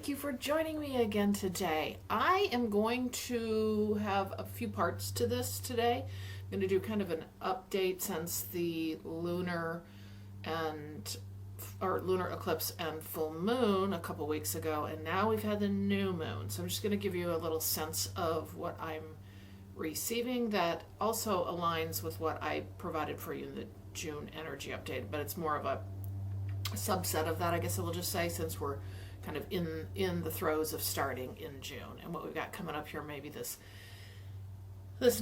thank you for joining me again today. I am going to have a few parts to this today. I'm going to do kind of an update since the lunar eclipse and full moon a couple weeks ago, and now we've had the new moon. So I'm just going to give you a little sense of what I'm receiving that also aligns with what I provided for you in the June energy update, but it's more of a subset of that, I guess I will just say, since we're kind of in the throes of starting in June. And what we've got coming up here maybe this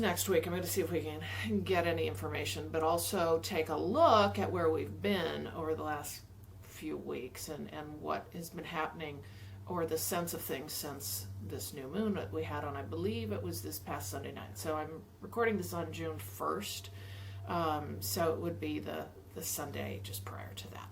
next week, I'm going to see if we can get any information, but also take a look at where we've been over the last few weeks and what has been happening, or the sense of things since this new moon that we had on, I believe it was this past Sunday night. So I'm recording this on June 1st, so it would be the Sunday just prior to that.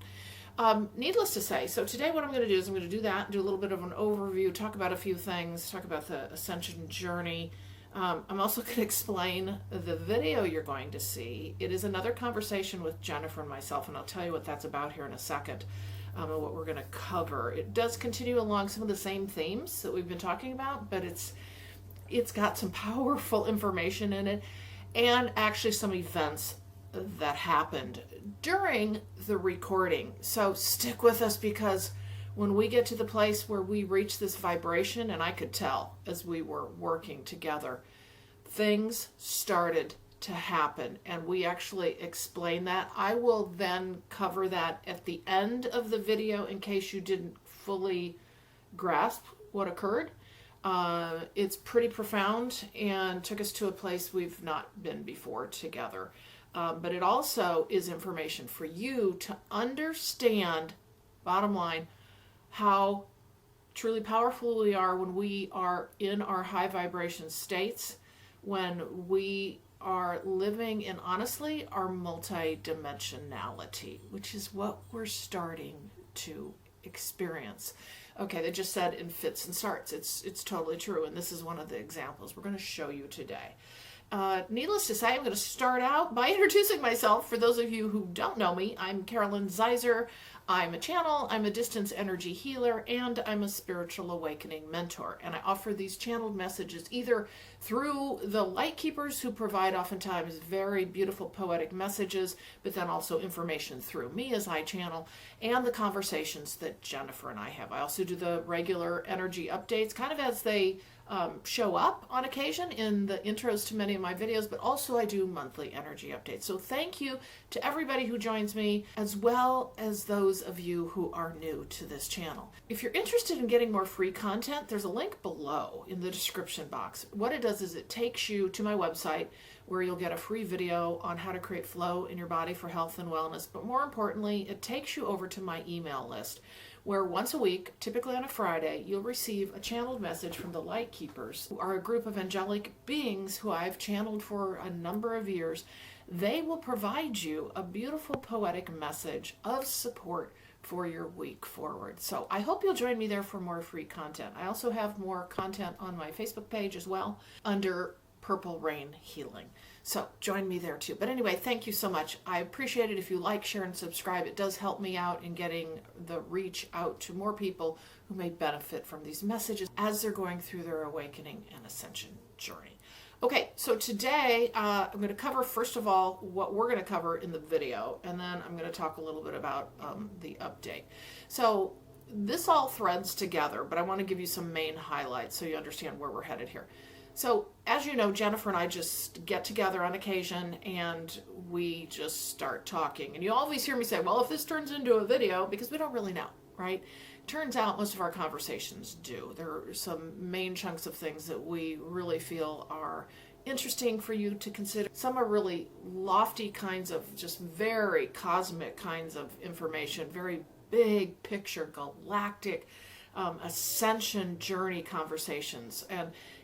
Needless to say, so today what I'm going to do is I'm going to do that, do a little bit of an overview, talk about a few things, talk about the ascension journey. I'm also going to explain the video you're going to see. It is another conversation with Jennifer and myself, and I'll tell you what that's about here in a second, and what we're going to cover. It does continue along some of the same themes that we've been talking about, but it's got some powerful information in it, and actually some events that happened during the recording. So stick with us, because when we get to the place where we reach this vibration, and I could tell as we were working together, things started to happen, and we actually explain that. I will then cover that at the end of the video in case you didn't fully grasp what occurred. It's pretty profound and took us to a place we've not been before together. But it also is information for you to understand, bottom line, how truly powerful we are when we are in our high vibration states, when we are living in, honestly, our multi-dimensionality, which is what we're starting to experience. Okay, they just said in fits and starts. It's totally true, and this is one of the examples we're going to show you today. Needless to say, I'm going to start out by introducing myself. For those of you who don't know me, I'm Carolyn Zaiser. I'm a channel, I'm a distance energy healer, and I'm a spiritual awakening mentor. And I offer these channeled messages either through the light keepers, who provide oftentimes very beautiful poetic messages, but then also information through me as I channel, and the conversations that Jennifer and I have. I also do the regular energy updates, kind of as they show up on occasion in the intros to many of my videos, but also I do monthly energy updates. So thank you to everybody who joins me, as well as those of you who are new to this channel. If you're interested in getting more free content, there's a link below in the description box. What it does is it takes you to my website, where you'll get a free video on how to create flow in your body for health and wellness. But more importantly, it takes you over to my email list, where once a week, typically on a Friday, you'll receive a channeled message from the Light Keepers, who are a group of angelic beings who I've channeled for a number of years. They will provide you a beautiful poetic message of support for your week forward. So I hope you'll join me there for more free content. I also have more content on my Facebook page as well, under Purple Rain Healing. So join me there too. But anyway, thank you so much. I appreciate it if you like, share, and subscribe. It does help me out in getting the reach out to more people who may benefit from these messages as they're going through their awakening and ascension journey. Okay, so today I'm going to cover, first of all, what we're going to cover in the video, and then I'm going to talk a little bit about the update. So this all threads together, but I want to give you some main highlights so you understand where we're headed here. So, as you know, Jennifer and I just get together on occasion and we just start talking. And you always hear me say, well, if this turns into a video, because we don't really know, right? Turns out most of our conversations do. There are some main chunks of things that we really feel are interesting for you to consider. Some are really lofty kinds of, just very cosmic kinds of information, very big picture, galactic, ascension journey conversations.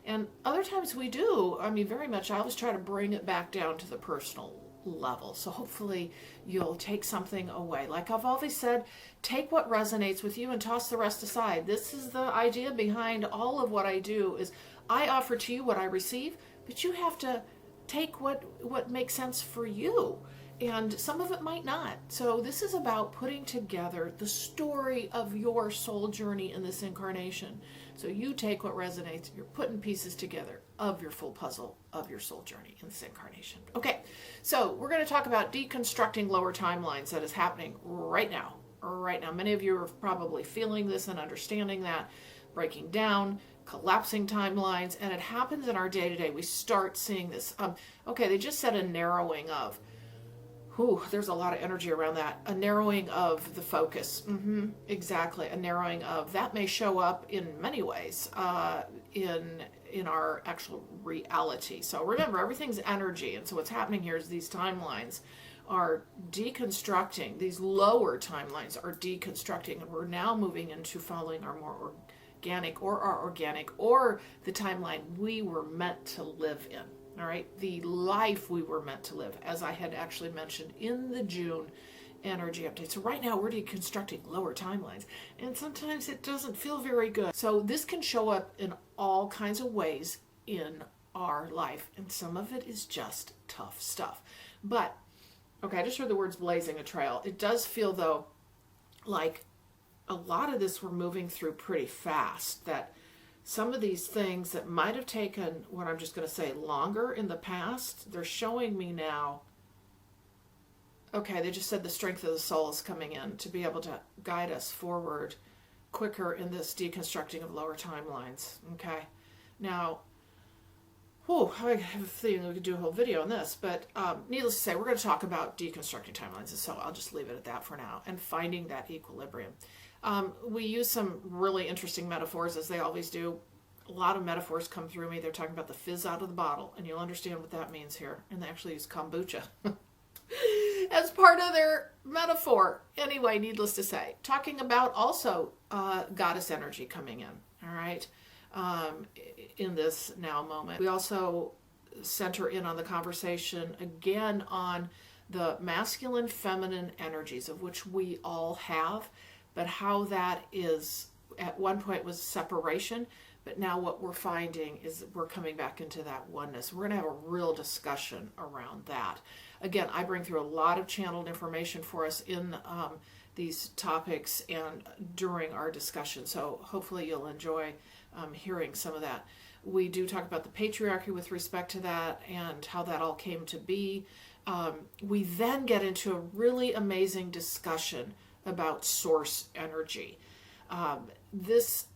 And other times we do, I mean, very much, I always try to bring it back down to the personal level. So hopefully you'll take something away. Like I've always said, take what resonates with you and toss the rest aside. This is the idea behind all of what I do, is I offer to you what I receive, but you have to take what makes sense for you. and some of it might not. So this is about putting together the story of your soul journey in this incarnation. So you take what resonates, you're putting pieces together of your full puzzle of your soul journey in this incarnation. Okay, so we're going to talk about deconstructing lower timelines that is happening right now. Right now, many of you are probably feeling this and understanding that, breaking down, collapsing timelines, and it happens in our day-to-day. We start seeing this. Okay, they just said a narrowing of. There's a lot of energy around that. A narrowing of the focus. Exactly, a narrowing of. That may show up in many ways in our actual reality. So remember, everything's energy, and so what's happening here is these timelines are deconstructing. These lower timelines are deconstructing, and we're now moving into following our more organic or the timeline we were meant to live in. All right, the life we were meant to live, as I had actually mentioned in the June energy update. So right now we're deconstructing lower timelines, and sometimes it doesn't feel very good. So this can show up in all kinds of ways in our life, and some of it is just tough stuff. But okay, I just heard the words blazing a trail. It does feel, though, like a lot of this we're moving through pretty fast, that some of these things that might have taken, what I'm just going to say, longer in the past, they're showing me now. Okay, they just said the strength of the soul is coming in to be able to guide us forward quicker in this deconstructing of lower timelines. Okay, now, I have a feeling we could do a whole video on this, but needless to say, we're going to talk about deconstructing timelines, and so I'll just leave it at that for now, and finding that equilibrium. We use some really interesting metaphors, as they always do. A lot of metaphors come through me. They're talking about the fizz out of the bottle, and you'll understand what that means here. And they actually use kombucha as part of their metaphor. Anyway, needless to say, talking about also goddess energy coming in, all right, in this now moment. We also center in on the conversation again on the masculine, feminine energies, of which we all have, but how that is, at one point was separation, but now what we're finding is we're coming back into that oneness. We're going to have a real discussion around that. Again, I bring through a lot of channeled information for us in these topics and during our discussion, so hopefully you'll enjoy hearing some of that. We do talk about the patriarchy with respect to that and how that all came to be. We then get into a really amazing discussion about source energy. This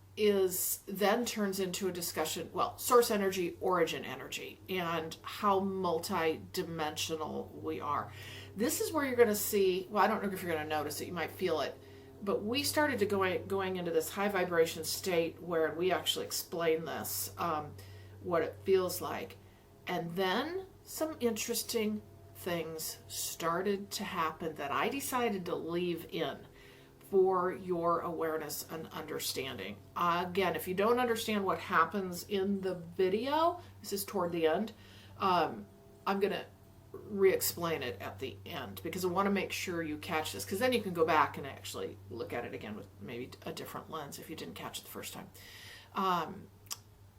then turns into a discussion, source energy, origin energy, and how multi-dimensional we are. This is where you're going to see, I don't know if you're going to notice it, you might feel it, but we started to going into this high vibration state where we actually explain this, what it feels like. And then some interesting things started to happen that I decided to leave in for your awareness and understanding. Again, if you don't understand what happens in the video, this is toward the end, I'm going to re-explain it at the end because I want to make sure you catch this, because then you can go back and actually look at it again with maybe a different lens if you didn't catch it the first time.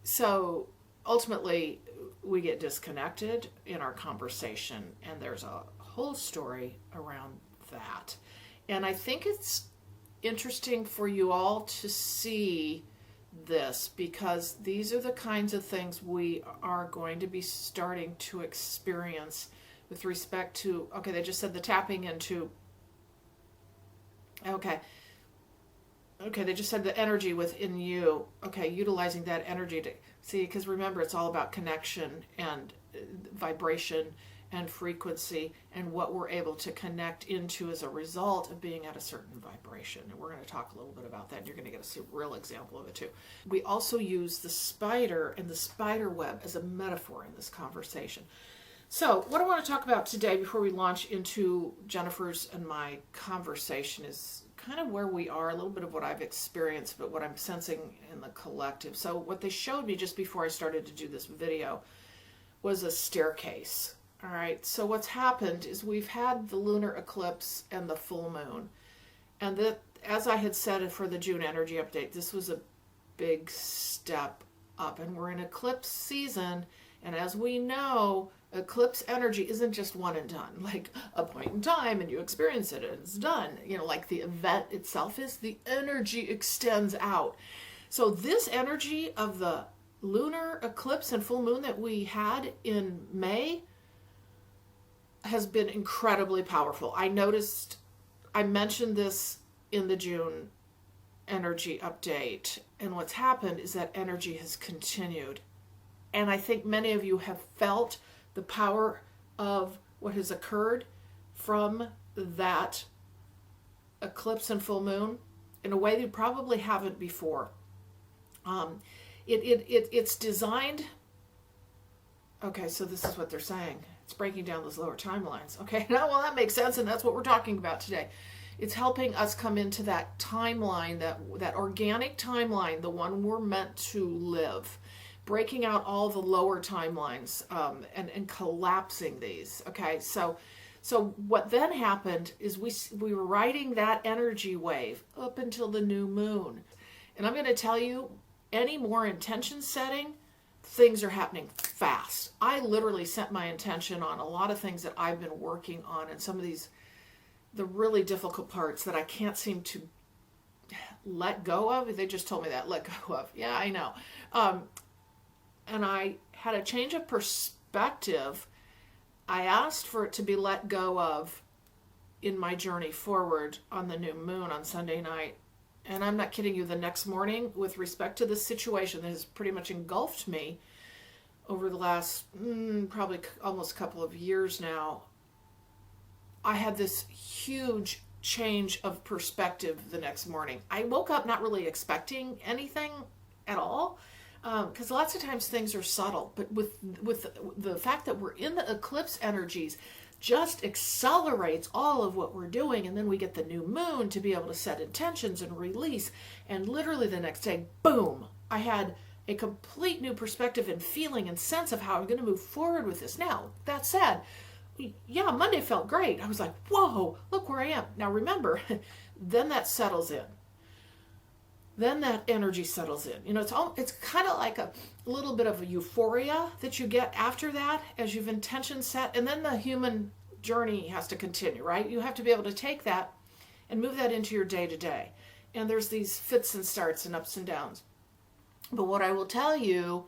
So ultimately, we get disconnected in our conversation, and there's a whole story around that. And I think it's interesting for you all to see this, because these are the kinds of things we are going to be starting to experience with respect to, okay, they just said the tapping into, okay, they just said the energy within you, okay, utilizing that energy to, see, because remember, it's all about connection and vibration and frequency and what we're able to connect into as a result of being at a certain vibration. And we're going to talk a little bit about that, and you're going to get a real example of it too. We also use the spider and the spider web as a metaphor in this conversation. So what I want to talk about today before we launch into Jennifer's and my conversation is kind of where we are, a little bit of what I've experienced, but what I'm sensing in the collective. So what they showed me just before I started to do this video was a staircase. All right, so what's happened is we've had the lunar eclipse and the full moon. And that, as I had said for the June energy update, this was a big step up. And we're in eclipse season. And as we know, Eclipse energy isn't just one and done, like a point in time and you experience it and it's done. Like the event itself is, the energy extends out. So this energy of the lunar eclipse and full moon that we had in May has been incredibly powerful. I mentioned this in the June energy update, and what's happened is that energy has continued. And I think many of you have felt the power of what has occurred from that eclipse and full moon in a way you probably haven't before. It's designed. Okay, so this is what they're saying. It's breaking down those lower timelines. Okay, now, well, that makes sense, and that's what we're talking about today. It's helping us come into that timeline, that organic timeline, the one we're meant to live, breaking out all the lower timelines and collapsing these. Okay, so what then happened is we were riding that energy wave up until the new moon. And I'm going to tell you, any more intention setting, things are happening fast. I literally set my intention on a lot of things that I've been working on, and some of the really difficult parts that I can't seem to let go of. They just told me that, let go of. Yeah, I know. And I had a change of perspective. I asked for it to be let go of in my journey forward on the new moon on Sunday night. And I'm not kidding you, the next morning, with respect to this situation that has pretty much engulfed me over the last probably almost couple of years now, I had this huge change of perspective the next morning. I woke up not really expecting anything at all, because lots of times things are subtle. But with the fact that we're in the eclipse energies, just accelerates all of what we're doing. And then we get the new moon to be able to set intentions and release. And literally the next day, boom, I had a complete new perspective and feeling and sense of how I'm going to move forward with this. Now, that said, yeah, Monday felt great. I was like, whoa, look where I am. Now remember, then that settles in. Then that energy settles in. It's kind of like a little bit of a euphoria that you get after that as you've intention set. And then the human journey has to continue, right? You have to be able to take that and move that into your day to day. And there's these fits and starts and ups and downs. But what I will tell you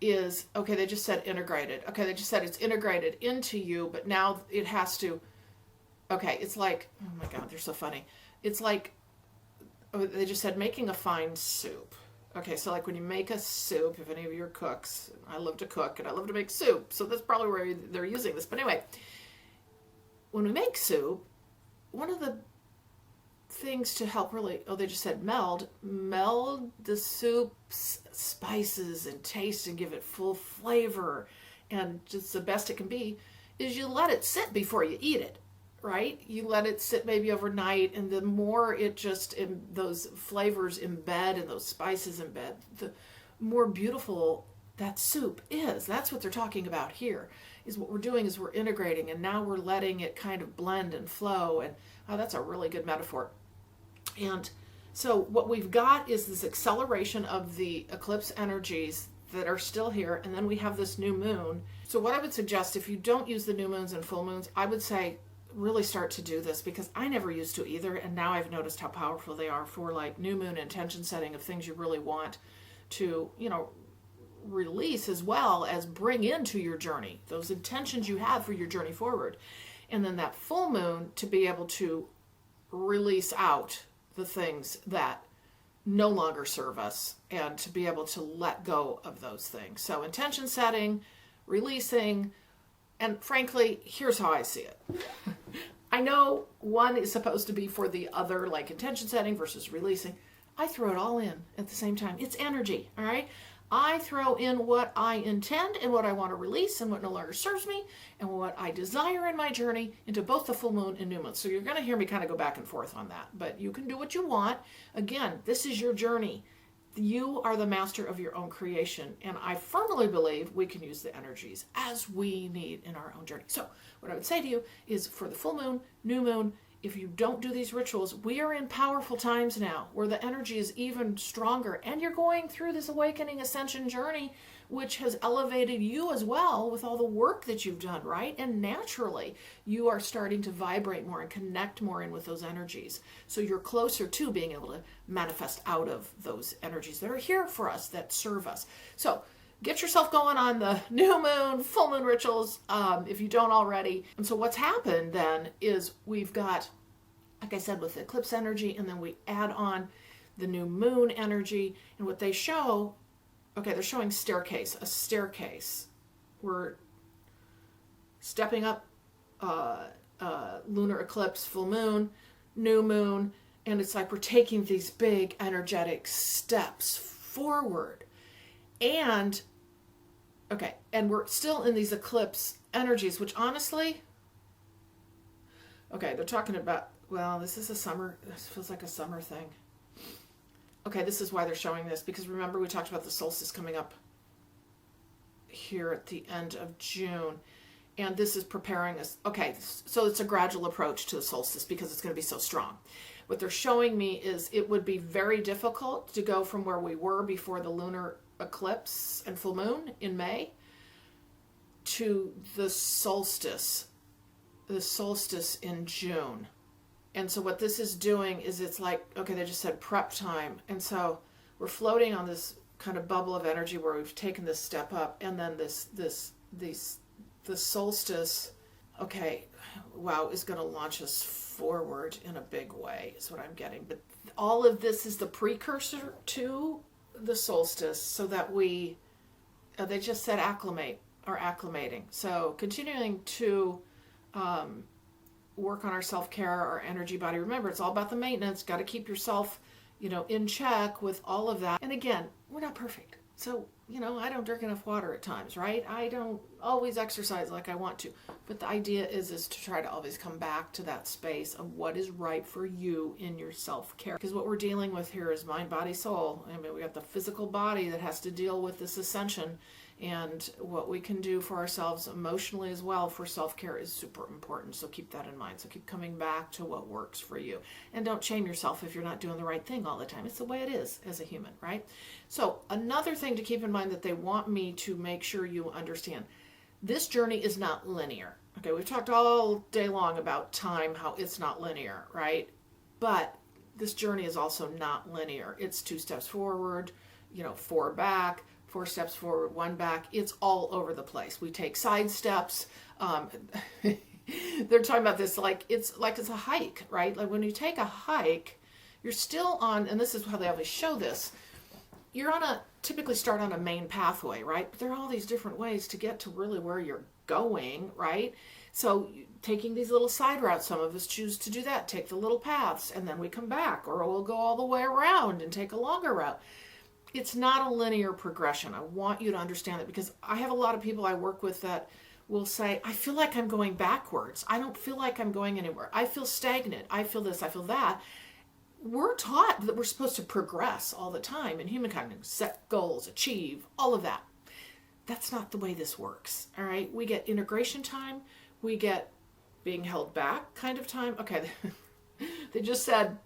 is, okay, they just said integrated. Okay, they just said it's integrated into you, but now it has to, okay, it's like, oh my God, they're so funny. It's like, they just said making a fine soup. Okay, so like when you make a soup, if any of you are cooks, I love to cook and I love to make soup, so that's probably where they're using this. But anyway, when we make soup, one of the things to help really, they just said meld the soup's spices and taste and give it full flavor and just the best it can be, is you let it sit before you eat it. Right? You let it sit maybe overnight, and the more it just, those flavors embed and those spices embed, the more beautiful that soup is. That's what they're talking about here, is what we're doing is we're integrating, and now we're letting it kind of blend and flow, and that's a really good metaphor. And so what we've got is this acceleration of the eclipse energies that are still here, and then we have this new moon. So what I would suggest, if you don't use the new moons and full moons, I would say really start to do this, because I never used to either, and now I've noticed how powerful they are for like new moon intention setting of things you really want to, release, as well as bring into your journey, those intentions you have for your journey forward. And then that full moon to be able to release out the things that no longer serve us, and to be able to let go of those things. So intention setting, releasing. And frankly, here's how I see it. I know one is supposed to be for the other, like intention setting versus releasing. I throw it all in at the same time. It's energy, all right? I throw in what I intend and what I want to release and what no longer serves me and what I desire in my journey into both the full moon and new moon. So you're going to hear me kind of go back and forth on that. But you can do what you want. Again, this is your journey. You are the master of your own creation, and I firmly believe we can use the energies as we need in our own journey. So what I would say to you is, for the full moon, new moon, if you don't do these rituals, we are in powerful times now where the energy is even stronger, and you're going through this awakening ascension journey which has elevated you as well with all the work that you've done, right? And naturally, you are starting to vibrate more and connect more in with those energies. So you're closer to being able to manifest out of those energies that are here for us, that serve us. So get yourself going on the new moon, full moon rituals, if you don't already. And so what's happened then is we've got, like I said, with the eclipse energy, and then we add on the new moon energy. And what they show, okay, they're showing a staircase. We're stepping up, lunar eclipse, full moon, new moon, and it's like we're taking these big energetic steps forward. And, okay, and we're still in these eclipse energies, which honestly, okay, they're talking about, well, this feels like a summer thing. Okay, this is why they're showing this, because remember we talked about the solstice coming up here at the end of June, and this is preparing us. Okay, so it's a gradual approach to the solstice because it's going to be so strong. What they're showing me is it would be very difficult to go from where we were before the lunar eclipse and full moon in May to the solstice in June. And so what this is doing is it's like, okay, they just said prep time. And so we're floating on this kind of bubble of energy where we've taken this step up, and then the solstice, okay, wow, is going to launch us forward in a big way is what I'm getting. But all of this is the precursor to the solstice so that we, they just said acclimating. So continuing to, work on our self-care, our energy body. Remember, it's all about the maintenance. Got to keep yourself, in check with all of that. And again, we're not perfect. So, I don't drink enough water at times, right? I don't always exercise like I want to. But the idea is to try to always come back to that space of what is right for you in your self-care. Because what we're dealing with here is mind, body, soul. I mean, we got the physical body that has to deal with this ascension. And what we can do for ourselves emotionally as well for self-care is super important. So keep that in mind. So keep coming back to what works for you. And don't shame yourself if you're not doing the right thing all the time. It's the way it is as a human, right? So another thing to keep in mind that they want me to make sure you understand. This journey is not linear. Okay, we've talked all day long about time, how it's not linear, right? But this journey is also not linear. It's 2 steps forward, 4 back, 4 steps forward, 1 back. It's all over the place. We take side steps. They're talking about this like it's a hike, right? Like when you take a hike, you're still on, and this is how they always show this, you're typically start on a main pathway, right? But there are all these different ways to get to really where you're going, right? So taking these little side routes, some of us choose to do that, take the little paths, and then we come back, or we'll go all the way around and take a longer route. It's not a linear progression. I want you to understand that, because I have a lot of people I work with that will say, I feel like I'm going backwards. I don't feel like I'm going anywhere. I feel stagnant. I feel this. I feel that. We're taught that we're supposed to progress all the time in humankind, set goals, achieve, all of that. That's not the way this works, all right? We get integration time. We get being held back kind of time. Okay, they just said,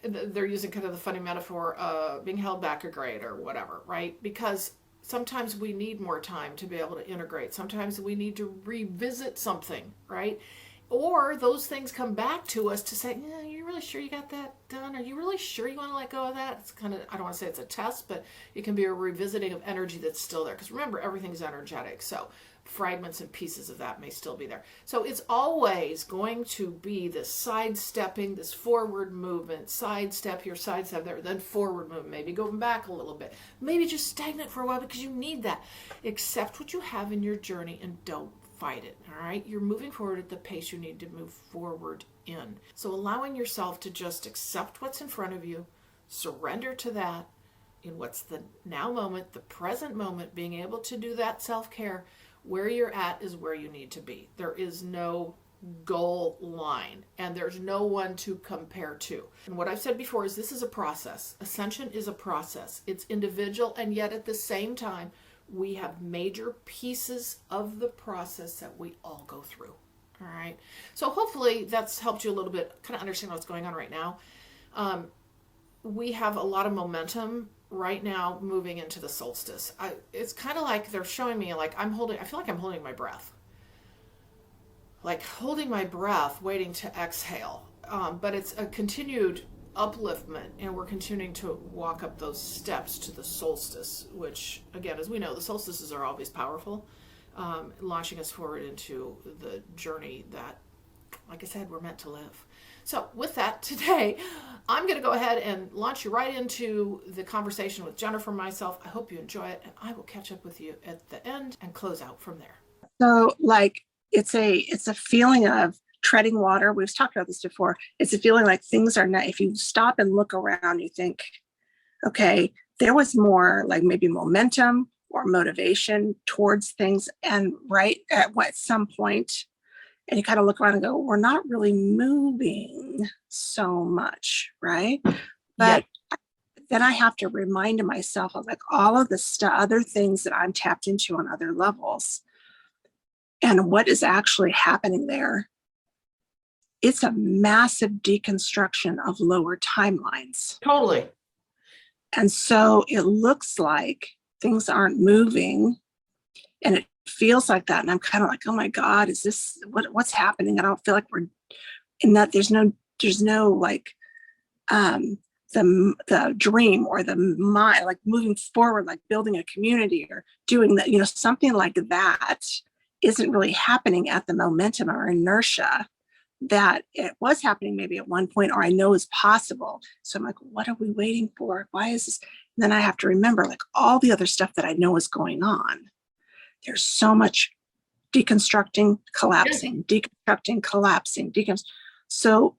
they're using kind of the funny metaphor, being held back a grade or whatever, right? Because sometimes we need more time to be able to integrate. Sometimes we need to revisit something, right? Or those things come back to us to say, yeah, you really sure you got that done? Are you really sure you want to let go of that? It's kind of, I don't want to say it's a test, but it can be a revisiting of energy that's still there. Because remember, everything's energetic. So fragments and pieces of that may still be there. So it's always going to be this sidestepping, this forward movement, sidestep here, sidestep there, then forward movement, maybe going back a little bit, maybe just stagnant for a while because you need that. Accept what you have in your journey and don't fight it, all right? You're moving forward at the pace you need to move forward in. So allowing yourself to just accept what's in front of you, surrender to that in what's the now moment, the present moment, being able to do that self-care. Where you're at is where you need to be. There is no goal line, and there's no one to compare to. And what I've said before is this is a process. Ascension is a process. It's individual, and yet at the same time, we have major pieces of the process that we all go through. All right. So hopefully that's helped you a little bit kind of understand what's going on right now. We have a lot of momentum right now moving into the solstice. It's kind of like they're showing me like I feel like I'm holding my breath. Like holding my breath, waiting to exhale. But it's a continued upliftment, and we're continuing to walk up those steps to the solstice, which, again, as we know, the solstices are always powerful, launching us forward into the journey that, like I said, we're meant to live. So with that, today, I'm going to go ahead and launch you right into the conversation with Jennifer and myself. I hope you enjoy it, and I will catch up with you at the end and close out from there. So like, it's a feeling of treading water. We've talked about this before. It's a feeling like things are not, if you stop and look around, you think, okay, there was more like maybe momentum or motivation towards things. And right at some point, and you kind of look around and go, we're not really moving so much, right? But then I have to remind myself of like all of the other things that I'm tapped into on other levels and what is actually happening there. It's a massive deconstruction of lower timelines. Totally. And so it looks like things aren't moving, and it feels like that. And I'm kind of like, oh my God, is this what's happening? I don't feel like we're in that. There's no like the dream or the mind, like moving forward, like building a community or doing that, something like that isn't really happening at the momentum or inertia that it was happening maybe at one point, or I know is possible. So I'm like, what are we waiting for? Why is this? And then I have to remember like all the other stuff that I know is going on. There's so much deconstructing, collapsing, deconstructing, collapsing, So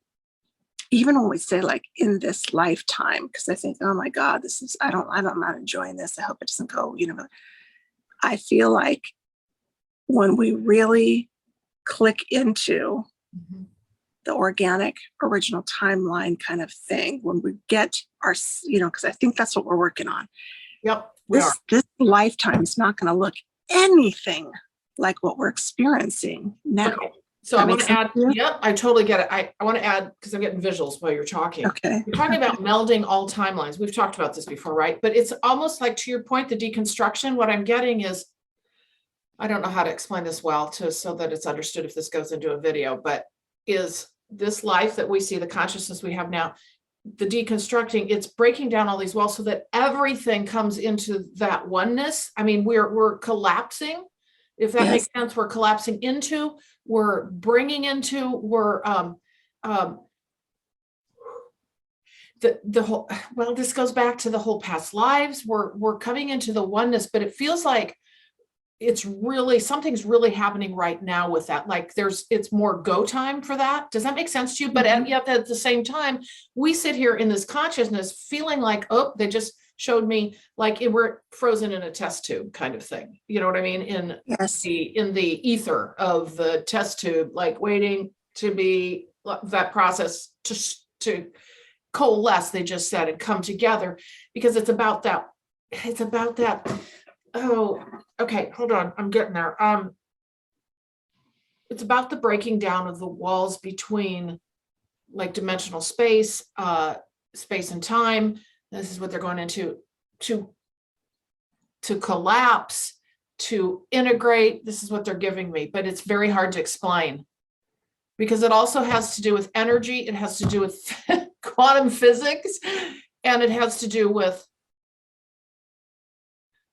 even when we say like in this lifetime, because I think, oh my God, I'm not enjoying this. I hope it doesn't go, I feel like when we really click into the organic original timeline kind of thing, when we get our, because I think that's what we're working on. Yep. This lifetime is not going to look anything like what we're experiencing now. Okay. So I want to add, I totally get it. I want to add, because I'm getting visuals while you're talking. Okay. You're talking about melding all timelines. We've talked about this before, right? But it's almost like, to your point, the deconstruction, what I'm getting is, I don't know how to explain this well so that it's understood if this goes into a video, but is this life that we see, the consciousness we have now, the deconstructing, it's breaking down all these walls so that everything comes into that oneness. I mean, we're collapsing, if that makes sense. We're collapsing into, we're bringing into, we're the whole, well, this goes back to the whole past lives. We're coming into the oneness, but it feels like it's really, something's really happening right now with that. Like it's more go time for that. Does that make sense to you? But yet at the same time, we sit here in this consciousness feeling like, oh, they just showed me like we're frozen in a test tube kind of thing. You know what I mean? In the ether of the test tube, like waiting to be that process to coalesce, they just said, and come together, because it's about that. Oh, okay, hold on. I'm getting there. It's about the breaking down of the walls between like dimensional space, space and time. This is what they're going into to collapse, to integrate. This is what they're giving me, but it's very hard to explain because it also has to do with energy. It has to do with quantum physics, and it has to do with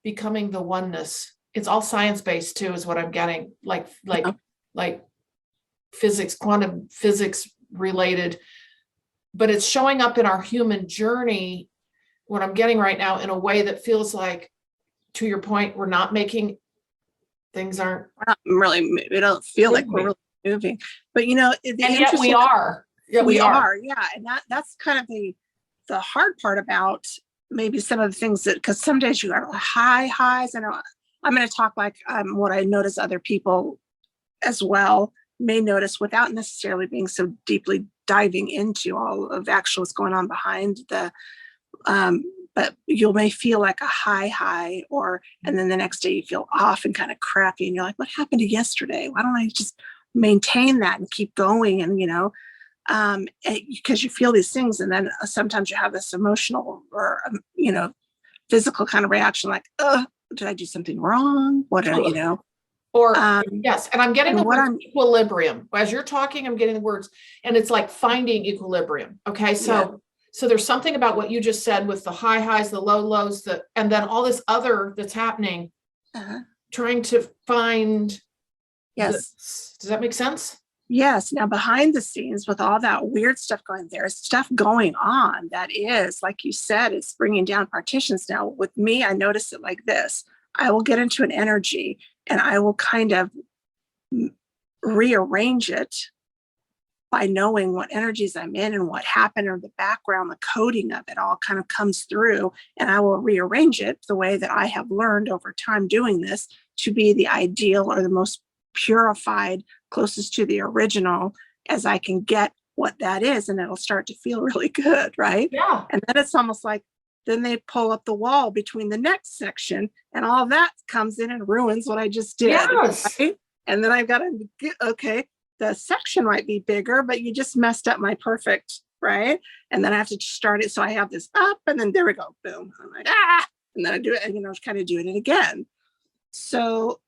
becoming the oneness. It's all science-based too, is what I'm getting, like physics, quantum physics related, but it's showing up in our human journey, what I'm getting right now, in a way that feels like, to your point, we're not making, things aren't really, we don't feel like we're really moving, but and yet we are. Yeah, we are. Yeah. And that's kind of the hard part about maybe some of the things that, because some days you are highs. I know I'm going to talk like what I notice other people as well may notice without necessarily being so deeply diving into all of actually what's going on behind the, but you may feel like a high, and then the next day you feel off and kind of crappy, and you're like, what happened to yesterday? Why don't I just maintain that and keep going? And, because you feel these things, and then sometimes you have this emotional or, physical kind of reaction, like, did I do something wrong? What did I, you know? Or Um, yes, and I'm getting and the what word I'm, equilibrium. As you're talking, I'm getting the words, and it's like finding equilibrium. Okay, yeah, so there's something about what you just said with the high highs, the low lows, and then all this other that's happening, uh, trying to find yes. this. Does that make sense? Yes. Now, behind the scenes, with all that weird stuff going, there's stuff going on that is, like you said, it's bringing down partitions. Now, with me, I notice it like this. I will get into an energy and I will kind of rearrange it by knowing what energies I'm in and what happened, or the background, the coding of it all kind of comes through, and I will rearrange it the way that I have learned over time doing this to be the ideal or the most purified, closest to the original as I can get what that is, and it'll start to feel really good, right? Yeah. And then it's almost like then they pull up the wall between the next section, and all that comes in and ruins what I just did. Yes. Right? And then I've got to get, okay, the section might be bigger, but you just messed up my perfect, right? And then I have to start it. So I have this up, and then there we go, boom. I'm like, and then I do it, and kind of doing it again. So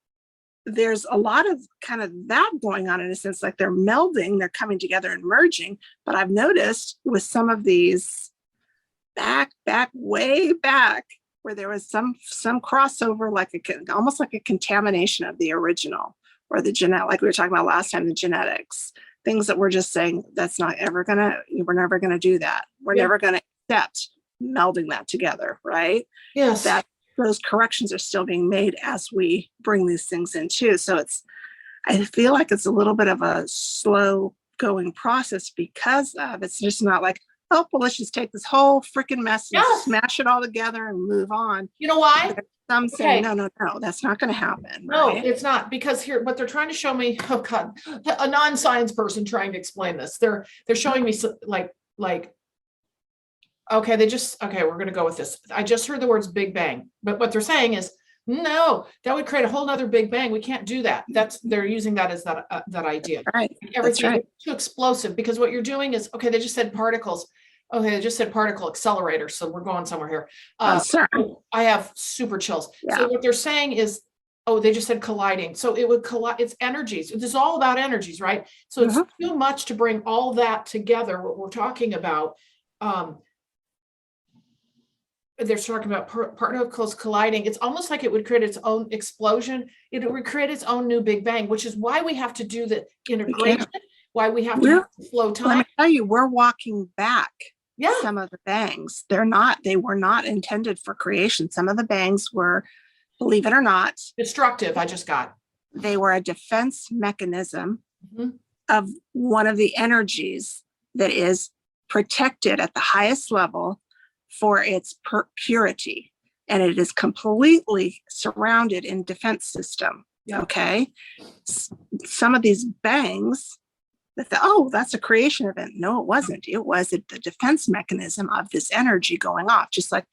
there's a lot of kind of that going on, in a sense, like they're melding, they're coming together and merging. But I've noticed with some of these way back, where there was some crossover, like almost like a contamination of the original, or the genetic, like we were talking about last time, the genetics, things that we're just saying we're never gonna do that. We're never gonna accept melding that together, right? Yes. That those corrections are still being made as we bring these things in too. So I feel like it's a little bit of a slow going process, because of it's just not like, oh, well, let's just take this whole freaking mess and smash it all together and move on. You know why? Some saying, no, that's not going to happen. No, right? it's not, because here, what they're trying to show me, oh God, a non-science person trying to explain this. They're showing me like, okay, we're going to go with this. I just heard the words Big Bang, but what they're saying is, no, that would create a whole nother Big Bang. We can't do that. They're using that as that idea. Right. Everything is too explosive, because what you're doing is, okay, they just said particles. Okay, they just said particle accelerator. So we're going somewhere here. I have super chills. Yeah. So what they're saying is, they just said colliding. So it would collide, it's energies. It's all about energies, right? So it's too much to bring all that together, what we're talking about. They're talking about particles colliding. It's almost like it would create its own explosion. It would create its own new Big Bang, which is why we have to do the integration, why we have to flow time. Let me tell you, we're walking back. Yeah. Some of the bangs, they were not intended for creation. Some of the bangs were, believe it or not, destructive. They were a defense mechanism of one of the energies that is protected at the highest level for its purity, and it is completely surrounded in defense system. Yeah. Okay, some of these bangs, that's a creation event. No, it wasn't. It was the defense mechanism of this energy going off, just like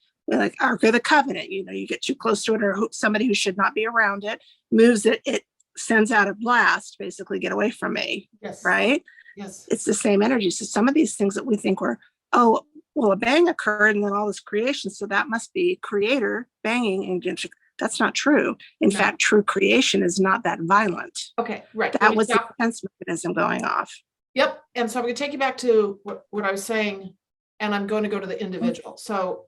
Ark of the Covenant. You get too close to it, or somebody who should not be around it moves it, it sends out a blast, basically, get away from me. Yes. Right. Yes. It's the same energy. So some of these things that we think were, a bang occurred and then all this creation, so that must be creator banging against. That's not true. In fact, true creation is not that violent. Okay, right. That was the defense mechanism going off. Yep. And so I'm going to take you back to what I was saying, and I'm going to go to the individual. So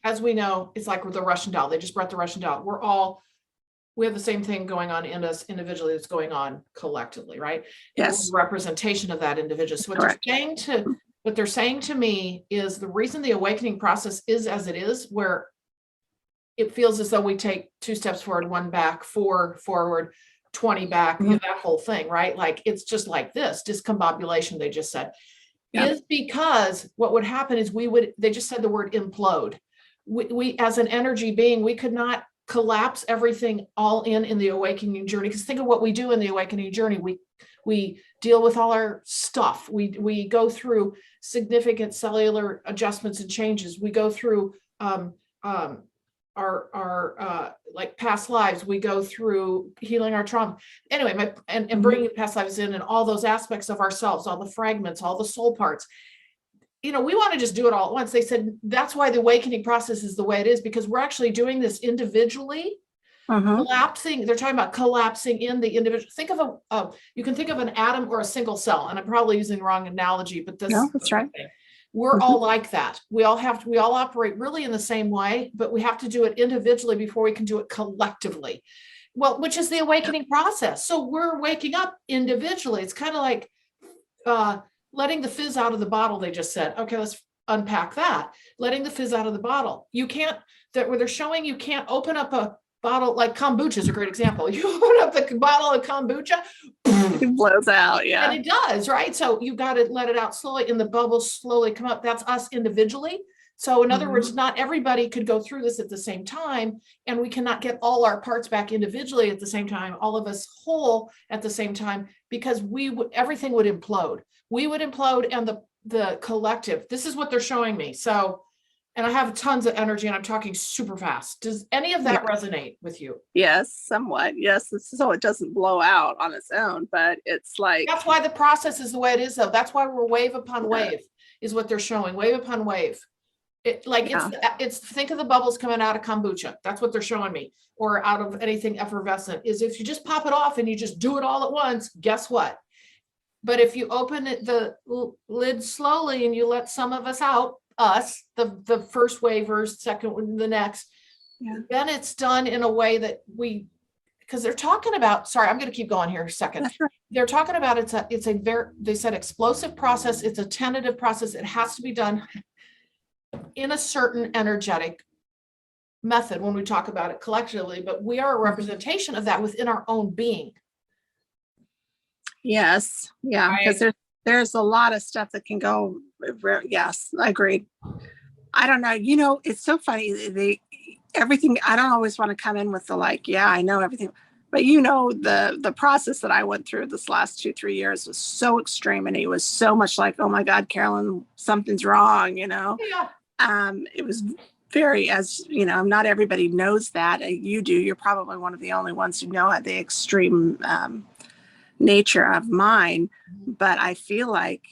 as we know, it's like with the Russian doll. They just brought the Russian doll. We have the same thing going on in us individually that's going on collectively, right? Yes. Representation of that individual. So what they're saying to me is, the reason the awakening process is as it is, where it feels as though we take 2 steps forward, 1 back, 4 forward, 20 back, that whole thing, right? Like, it's just like this discombobulation, they just said, is because what would happen is they just said the word implode. We as an energy being, we could not collapse everything all in the awakening journey. Because think of what we do in the awakening journey. We deal with all our stuff. We go through significant cellular adjustments and changes. We go through our like past lives. We go through healing our trauma. Anyway, and bringing past lives in, and all those aspects of ourselves, all the fragments, all the soul parts. we want to just do it all at once. They said that's why the awakening process is the way it is, because we're actually doing this individually, collapsing. They're talking about collapsing in the individual. Think of you can think of an atom or a single cell, and I'm probably using the wrong analogy, but this, no, that's right. We're all like that. We all operate really in the same way, but we have to do it individually before we can do it collectively. Well, which is the awakening process. So we're waking up individually. It's kind of like letting the fizz out of the bottle. They just said, okay, let's unpack that. Letting the fizz out of the bottle. You can't, where they're showing you can't open up a bottle, like kombucha is a great example. You open up the bottle of kombucha, it blows out. Yeah. and it does, right? So you got to let it out slowly, and the bubbles slowly come up. That's us individually. So in other words, not everybody could go through this at the same time, and we cannot get all our parts back individually at the same time, all of us whole at the same time, because everything would implode. We would implode, and the collective. This is what they're showing me. So, and I have tons of energy, and I'm talking super fast. Does any of that resonate with you? Yes, somewhat. Yes, so it doesn't blow out on its own, but it's like, that's why the process is the way it is, though. That's why we're wave upon wave, is what they're showing. Wave upon wave. It's think of the bubbles coming out of kombucha. That's what they're showing me, or out of anything effervescent. Is if you just pop it off and you just do it all at once, guess what? But if you open the lid slowly and you let some of us out, the first wavers, second one, the next, then it's done in a way that because they're talking about, sorry, I'm going to keep going here a second. Right. They're talking about they said explosive process. It's a tentative process. It has to be done in a certain energetic method when we talk about it collectively, but we are a representation of that within our own being. Yes. Yeah. Because there's a lot of stuff that can go. Yes, I agree. I don't know. It's so funny. Everything, I don't always want to come in with the I know everything, but the process that I went through this last 2-3 years was so extreme, and it was so much like, oh my God, Carolyn, something's wrong, Yeah. It was very, as not everybody knows that. You do. You're probably one of the only ones who know the extreme nature of mine. But I feel like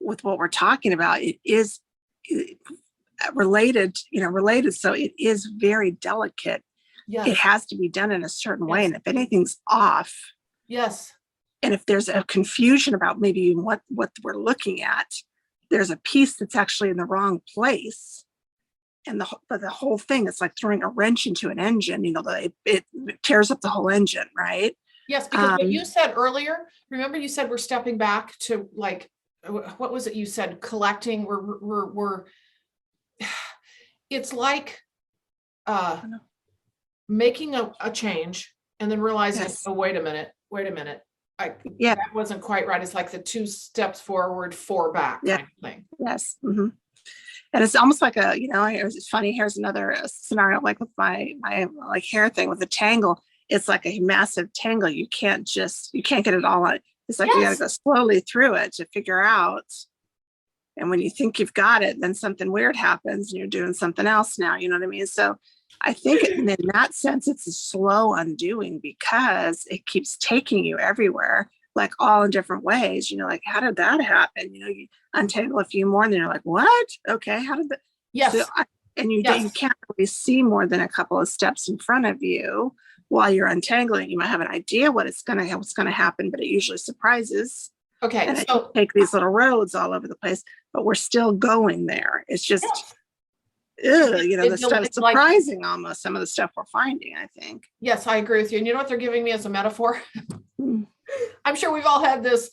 with what we're talking about, it is related. So it is very delicate. Yes. It has to be done in a certain way. And if anything's off, and if there's a confusion about maybe what we're looking at, there's a piece that's actually in the wrong place, and the whole thing is like throwing a wrench into an engine. It tears up the whole engine, right? Yes, because what you said earlier. Remember, you said we're stepping back to what was it you said? Collecting. We're. It's like making a change and then realizing, oh, wait a minute. That wasn't quite right. It's like the 2 steps forward, 4 back kind of thing. Yes. Mm-hmm. And it's almost like it's funny. Here's another scenario, like with my hair thing with the tangle. It's like a massive tangle. You can't get it all on. It's like you got to go slowly through it to figure out. And when you think you've got it, then something weird happens and you're doing something else now. You know what I mean? So I think in that sense, it's a slow undoing, because it keeps taking you everywhere, like all in different ways. Like, how did that happen? You untangle a few more and then you're like, what? Okay, how did that? Yes. So you can't really see more than a couple of steps in front of you while you're untangling. You might have an idea what's going to happen, but it usually surprises. Okay. And so take these little roads all over the place, but we're still going there. It's just, the stuff is surprising almost, some of the stuff we're finding, I think. Yes, I agree with you. And you know what they're giving me as a metaphor? I'm sure we've all had this.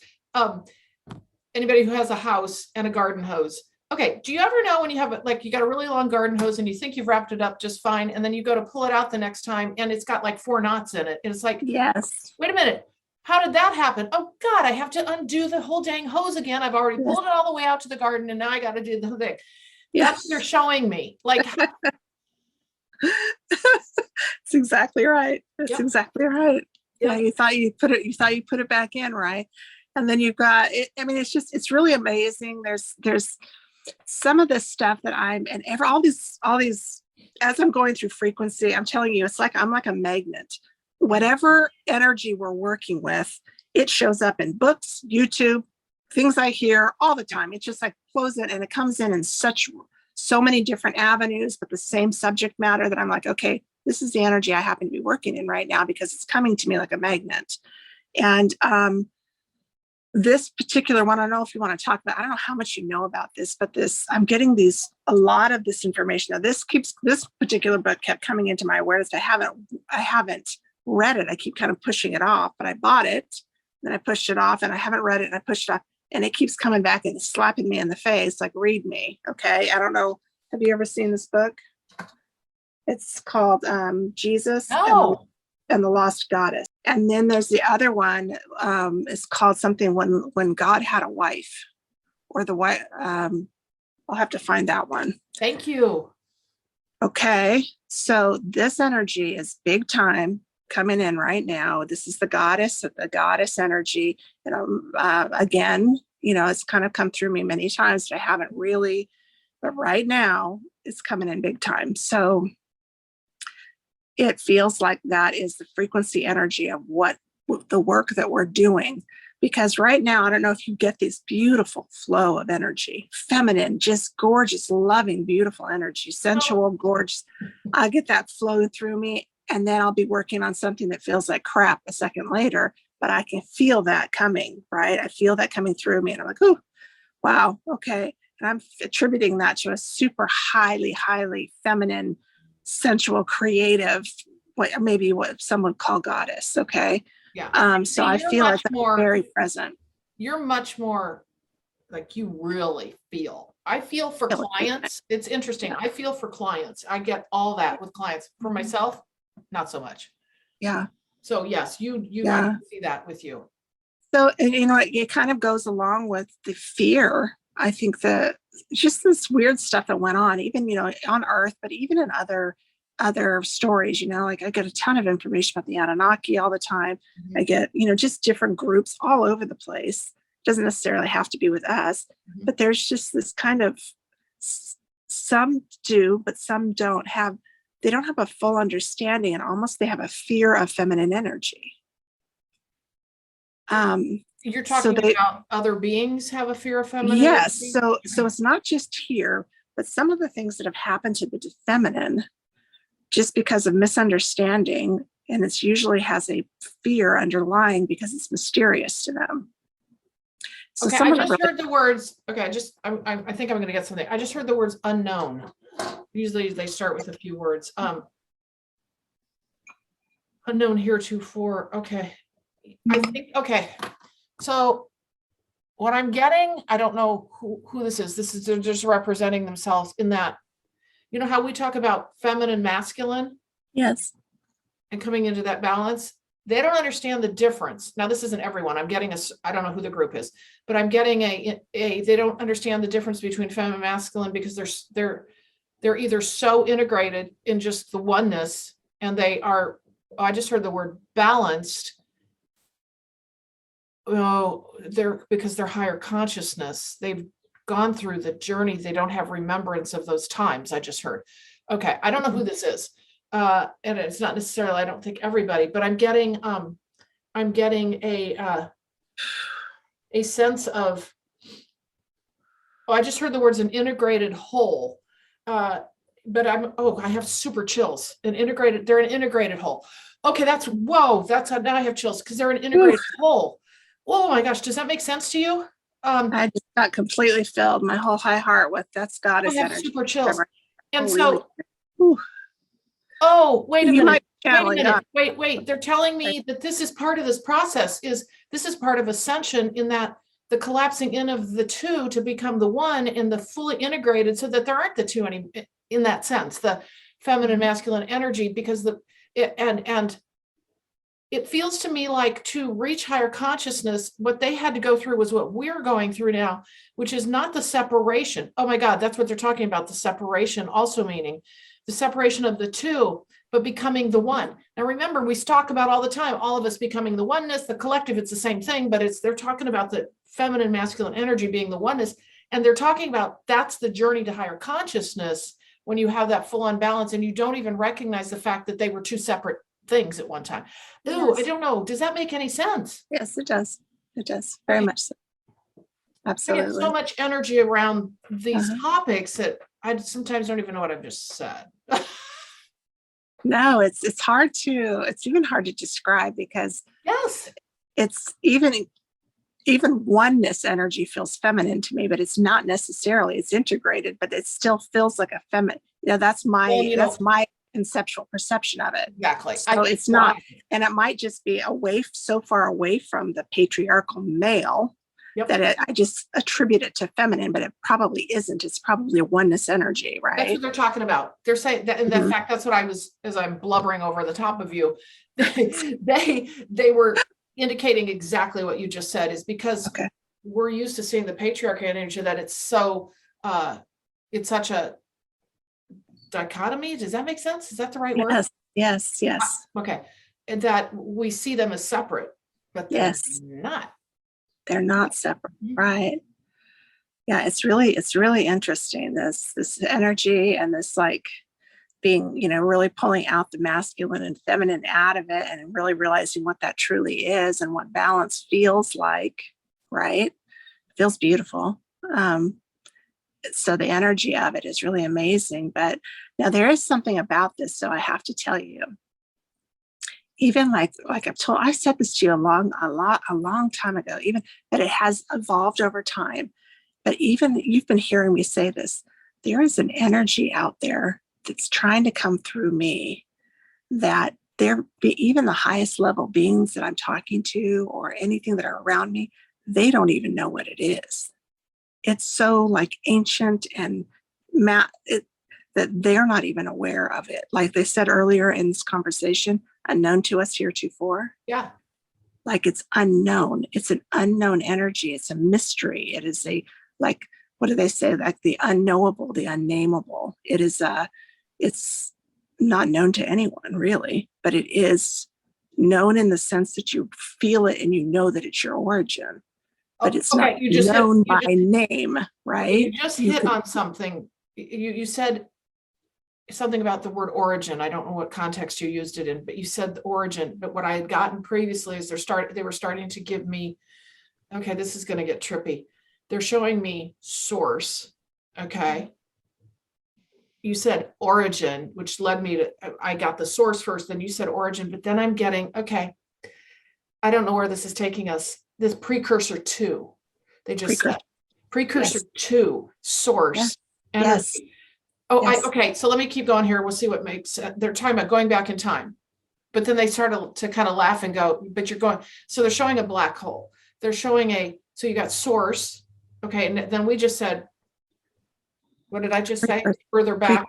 Anybody who has a house and a garden hose. Okay. Do you ever know when you have you got a really long garden hose and you think you've wrapped it up just fine, and then you go to pull it out the next time and it's got 4 knots in it. And it's like, yes, wait a minute. How did that happen? Oh God, I have to undo the whole dang hose again. I've already pulled it all the way out to the garden, and now I got to do the thing. Yes. That's what they're showing me. It's exactly right. That's exactly right. Yep. Yeah, you thought you put it back in, right? And then you've got it. I mean, it's really amazing. There's some of this stuff that all these, as I'm going through frequency, I'm telling you, it's like I'm like a magnet. Whatever energy we're working with, it shows up in books, YouTube, things I hear all the time. It just like flows in, and it comes in so many different avenues, but the same subject matter, that I'm like, okay, this is the energy I happen to be working in right now, because it's coming to me like a magnet. And this particular one, I don't know if you want to talk about, I don't know how much you know about this, but I'm getting a lot of this information. Now this particular book kept coming into my awareness. I haven't read it. I keep kind of pushing it off, but I bought it, then I pushed it off, and I haven't read it, and I pushed it off, and it keeps coming back and slapping me in the face, like, read me. Okay. I don't know. Have you ever seen this book? It's called Jesus and the Lost Goddess. And then there's the other one. It's called something when God had a wife, or the wife. I'll have to find that one. Thank you. Okay. So this energy is big time coming in right now. This is the goddess energy. Again, it's kind of come through me many times, but I haven't really, but right now it's coming in big time. So it feels like that is the frequency energy of what the work that we're doing. Because right now, I don't know if you get this beautiful flow of energy, feminine, just gorgeous, loving, beautiful energy, sensual, gorgeous. I get that flowing through me, and then I'll be working on something that feels like crap a second later, but I can feel that coming, right? I feel that coming through me, and I'm like, oh, wow, okay. And I'm attributing that to a super highly, highly feminine, sensual, creative, maybe what some would call goddess. Okay. Yeah. So I feel like that's very present. You're much more like, you really feel. I feel for clients. It's interesting. Yeah. I feel for clients. I get all that with clients. For myself, not so much. Yeah. So yes, you I see that with you. So, and it kind of goes along with the fear. I think that just this weird stuff that went on, even, on Earth, but even in other stories, like I get a ton of information about the Anunnaki all the time. Mm-hmm. I get, just different groups all over the place. Doesn't necessarily have to be with us, mm-hmm. but there's just this kind of, some do, but some don't have a full understanding, and almost they have a fear of feminine energy. You're talking about other beings have a fear of feminine energy? Yes. So it's not just here, but some of the things that have happened to the feminine, just because of misunderstanding, and it's usually has a fear underlying because it's mysterious to them. So okay, I just heard the words. Okay, I think I'm going to get something. I just heard the words unknown. Usually they start with a few words. Unknown heretofore. Okay, I think. Okay, so what I'm getting, I don't know who this is. They're just representing themselves in that. You know how we talk about feminine, masculine? Yes. And coming into that balance, they don't understand the difference. Now, this isn't everyone. I'm getting I don't know who the group is, but I'm getting they don't understand the difference between feminine and masculine, because they're either so integrated in just the oneness, and they are, I just heard the word balanced. Oh, because they're higher consciousness. They've gone through the journey. They don't have remembrance of those times. I just heard. Okay. I don't know who this is. And it's not necessarily, I don't think everybody, but I'm getting a sense of, I just heard the words an integrated whole. But I have super chills. They're an integrated whole. Okay. That's how now I have chills, because they're an integrated whole. Oh my gosh. Does that make sense to you? I just got completely filled my whole high heart with that's goddess I have energy. super chills. And really? Wait a minute. Wait. They're telling me that this is part of this process. This is part of ascension, in that the collapsing in of the two to become the one, and the fully integrated, so that there aren't the two any, in that sense, the feminine, masculine energy, because it feels to me like, to reach higher consciousness, what they had to go through was what we're going through now, which is not the separation. Oh my God, that's what they're talking about. The separation, also meaning the separation of the two, but becoming the one. Now, remember, we talk about all the time, all of us becoming the oneness, the collective, it's the same thing, but they're talking about the feminine, masculine energy being the oneness. And they're talking about that's the journey to higher consciousness, when you have that full on balance, and you don't even recognize the fact that they were two separate things at one time. Ooh, yes. I don't know. Does that make any sense? Yes, it does. It does. Very much so. I get so Absolutely. much energy around these Uh-huh. topics that I sometimes don't even know what I've just said. No, it's even hard to describe because Yes. it's even oneness energy feels feminine to me, but it's not necessarily. It's integrated, but it still feels like a feminine. That's Well, my conceptual perception of it. exactly. So it's not, and it might just be so far away from the patriarchal male Yep. that I just attribute it to feminine, but it probably isn't. It's probably a oneness energy, right? That's what they're talking about. They're saying that, in Mhm. fact, that's what I was, as I'm blubbering over the top of you, they were indicating exactly what you just said, is because Okay. we're used to seeing the patriarchy energy, that it's so, it's such a dichotomy. Does that make sense? Is that the right word? Yes. Okay. And that we see them as separate, but they're Yes. not. They're not separate, right? Yeah, it's really interesting, this energy and this like being, really pulling out the masculine and feminine out of it and really realizing what that truly is and what balance feels like, right? It feels beautiful. So the energy of it is really amazing. But now there is something about this, so I have to tell you. Even like I said this to you a long time ago, even that it has evolved over time. But even you've been hearing me say this, there is an energy out there that's trying to come through me, that even the highest level beings that I'm talking to or anything that are around me, they don't even know what it is. It's so like ancient and that they're not even aware of it. Like they said earlier in this conversation, unknown to us heretofore. Yeah. Like it's unknown. It's an unknown energy. It's a mystery. It is like, what do they say? Like the unknowable, the unnameable. It's not known to anyone really, but it is known in the sense that you feel it and you know that it's your origin, but it's not known by name, right? You just hit on something. You said something about the word origin. I don't know what context you used it in, but you said the origin. But what I had gotten previously is they were starting to give me, okay, this is going to get trippy. They're showing me source. Okay. You said origin, which led me to, I got the source first, then you said origin, but then I'm getting, okay, I don't know where this is taking us. This precursor to, they just said precursor to source energy. Yes. Oh, yes. Okay. So let me keep going here. We'll see what makes, they're talking about going back in time, but then they started to kind of laugh and go, but you're going, so they're showing a black hole. They're showing so you got source. Okay. And then we just said, what did I just say? Further back.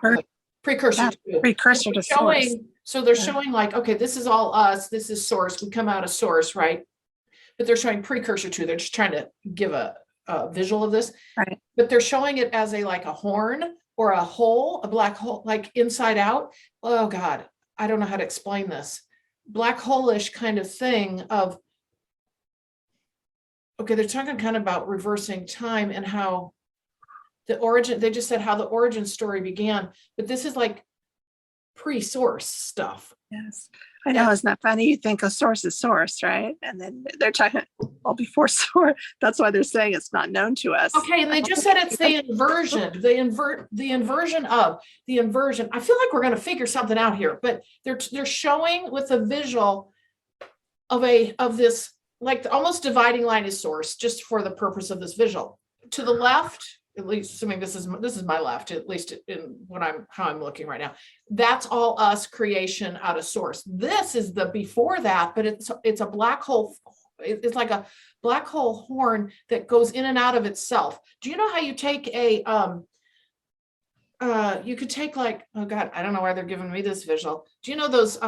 Precursor to source. So they're showing like, okay, this is all us. This is source. We come out of source, right? But they're showing precursor to, they're just trying to give a visual of this. Right. But they're showing it as like a horn or a hole, a black hole, like inside out. Oh God, I don't know how to explain this. Black hole-ish kind of thing of, okay, they're talking kind of about reversing time and how the origin, they just said how the origin story began, but this is like pre-source stuff. Yes. I know, isn't that funny? You think a source is source, right? And then they're talking, well, before source, that's why they're saying it's not known to us. Okay, and they just said it's the inversion, the inversion. I feel like we're going to figure something out here, but they're showing with a visual of this, like almost dividing line is source, just for the purpose of this visual. To the left, at least assuming this is my left, at least in how I'm looking right now, that's all us creation out of source. This is the before that, but it's a black hole. It's like a black hole horn that goes in and out of itself. Do you know how you take you could take like, oh God, I don't know why they're giving me this visual. Do you know those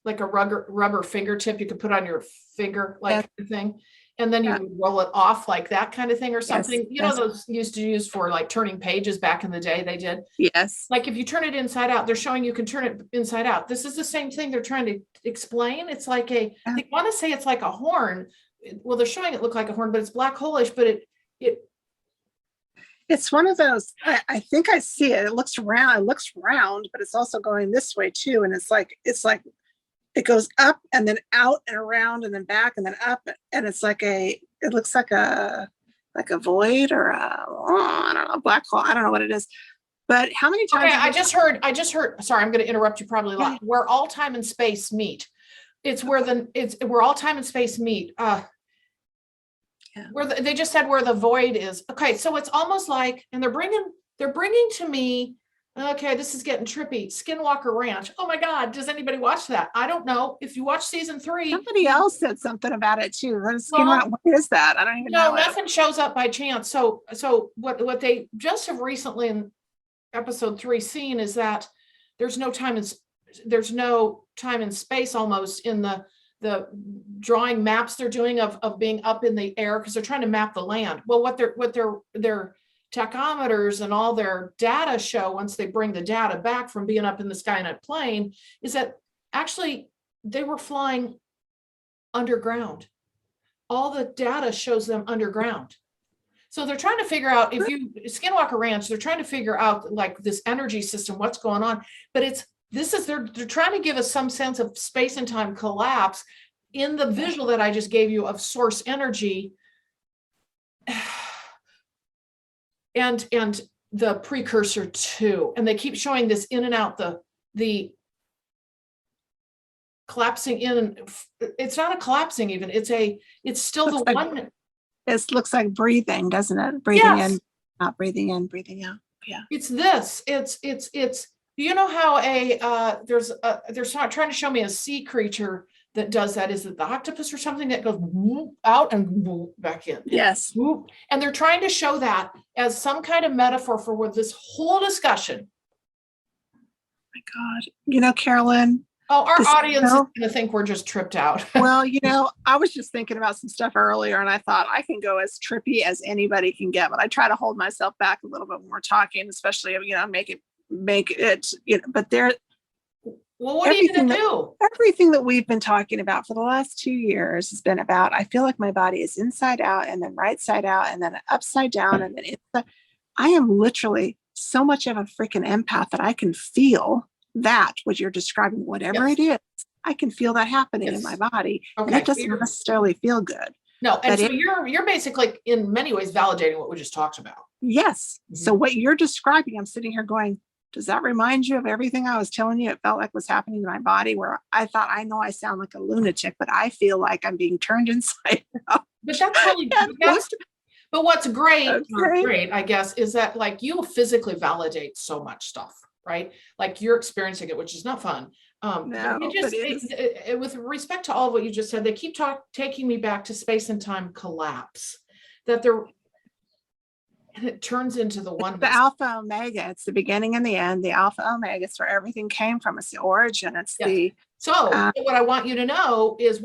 like a rubber fingertip you could put on your finger, like thing? And then you would roll it off like that kind of thing or something. You know, those used to use for like turning pages back in the day, they did. Yes. Like if you turn it inside out, they're showing you can turn it inside out. This is the same thing they're trying to explain. It's like they want to say it's like a horn. Well, they're showing it look like a horn, but it's black hole-ish, but it's one of those, I think I see it. It looks round, but it's also going this way too. And it's like it goes up and then out and around and then back and then up. And it's like it looks like a like a void or I don't know, black hole. I don't know what it is. But how many times? Okay, I just heard, sorry, I'm going to interrupt you probably a lot. Where all time and space meet. It's where where all time and space meet. Where they just said where the void is. Okay, so it's almost like, and they're bringing to me, okay, this is getting trippy, Skinwalker Ranch. Oh my God, does anybody watch that? I don't know. If you watch season 3. Somebody else said something about it too. What is that? I don't even know. No, nothing shows up by chance. So what they just have recently in episode 3 seen is that there's no time and space almost in the drawing maps they're doing of being up in the air, because they're trying to map the land. Well, what their tachometers and all their data show, once they bring the data back from being up in the sky in a plane, is that actually they were flying underground. All the data shows them underground. So they're trying to figure out, if you Skinwalker Ranch, they're trying to figure out like this energy system, what's going on. But they're trying to give us some sense of space and time collapse in the visual that I just gave you of source energy and the precursor to. And they keep showing this in and out, the collapsing in, and it's not a collapsing even, it's still the one. It looks like breathing, doesn't it? Breathing in, not breathing in, breathing out. Yeah. It's this. It's. You know how they're trying to show me a sea creature that does that. Is it the octopus or something that goes whoop out and whoop back in? Yes. Whoop. And they're trying to show that as some kind of metaphor for what this whole discussion. Oh my God. Carolyn. Oh, our audience is going to think we're just tripped out. Well, I was just thinking about some stuff earlier, and I thought I can go as trippy as anybody can get, but I try to hold myself back a little bit when we're talking, especially, make it, but there. Well, what are you going to do? Everything that we've been talking about for the last 2 years has been about, I feel like my body is inside out and then right side out and then upside down and then inside. I am literally so much of a freaking empath that I can feel that what you're describing, whatever it is, I can feel that happening in my body. Okay. And it doesn't necessarily feel good. No, and so you're basically in many ways validating what we just talked about. Yes. Mm-hmm. So what you're describing, I'm sitting here going, does that remind you of everything I was telling you? It felt like was happening in my body, where I thought, I know I sound like a lunatic, but I feel like I'm being turned inside out. But that's really, but what's great, I guess, is that like you physically validate so much stuff. Right? Like you're experiencing it, which is not fun. No, with respect to all of what you just said, they keep taking me back to space and time collapse, and it turns into the one. The alpha omega. It's the beginning and the end. The alpha omega. It's where everything came from. It's the origin. It's So what I want you to know is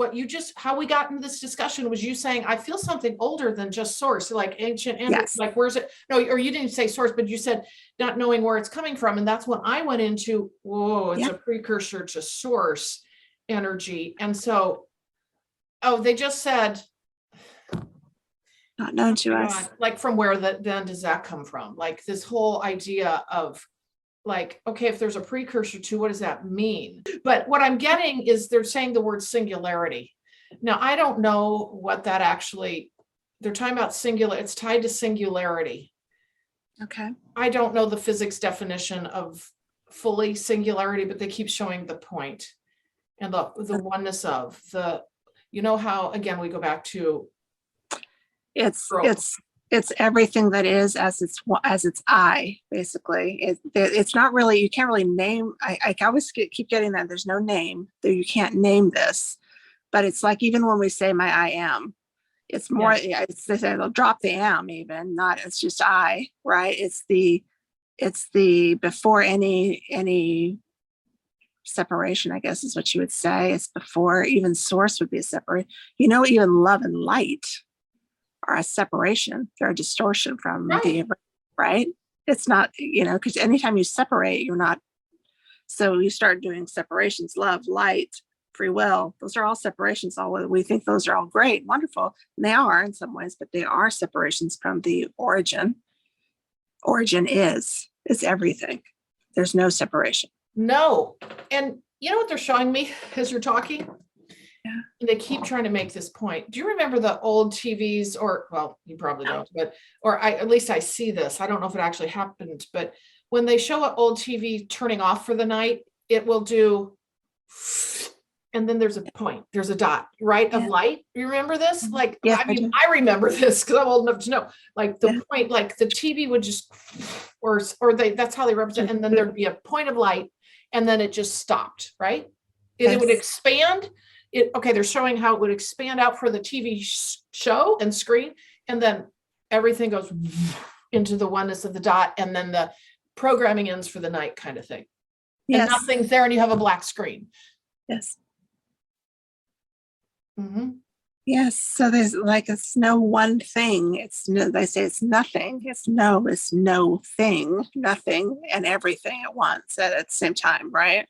how we got into this discussion was you saying, I feel something older than just source, like ancient energy, like where's it? No, or you didn't say source, but you said not knowing where it's coming from. And that's when I went into, it's a precursor to source energy. And so, they just said, not known to us. Like from where then does that come from? Like this whole idea of, like, okay, if there's a precursor to, what does that mean? But what I'm getting is they're saying the word singularity. Now, I don't know what that actually, they're talking about singular, it's tied to singularity. Okay. I don't know the physics definition of fully singularity, but they keep showing the point and the oneness of how, again, we go back to it's everything that is as its I, basically. It's not really, you can't really name. I always keep getting that there's no name, that you can't name this, but it's like, even when we say my I am, it's more, they'll drop the am even, not, it's just I, right? It's the before any separation, I guess is what you would say. It's before even source would be a separate, even love and light are a separation. They're a distortion from the, right? It's not, because anytime you separate, you're not, so you start doing separations, love, light, free will, those are all separations. We think those are all great, wonderful. And they are in some ways, but they are separations from the origin. Origin is everything. There's no separation. No. And you know what they're showing me as you're talking? Yeah. And they keep trying to make this point. Do you remember the old TVs, or, well, you probably don't, but, at least I see this. I don't know if it actually happened, but when they show an old TV turning off for the night, it will do, and then there's a point, there's a dot, right, of Yeah. light. You remember this? Like, Yes, I mean, do. I remember this because I'm old enough to know, like the Yeah. point, like the TV would just, or that's how they represent, and then there'd be a point of light, and then it just stopped, right? It would Yes. expand. They're showing how it would expand out for the TV show and screen, and then everything goes into the oneness of the dot, and then the programming ends for the night, kind of thing. And Yes. nothing's there, and you have a black screen. Yes. Mm-hmm. Yes. So there's like, it's no one thing. It's no, they say it's nothing. It's no thing, nothing and everything at once at the same time, right?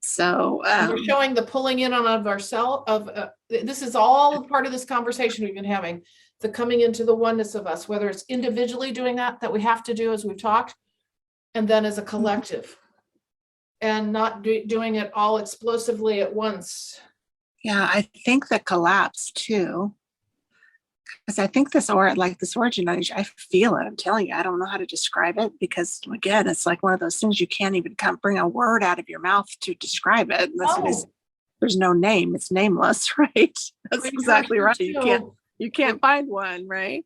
So they're showing the pulling in on of ourselves this is all part of this conversation we've been having, the coming into the oneness of us, whether it's individually doing that we have to do as we've talked, and then as a collective, and not doing it all explosively at once. yeah, I think the collapse too, because I think this origin energy, I feel it. I'm telling you, I don't know how to describe it, because again, it's like one of those things you can't even bring a word out of your mouth to describe it unless there's no name. It's nameless, right? That's exactly right. You can't find one, right?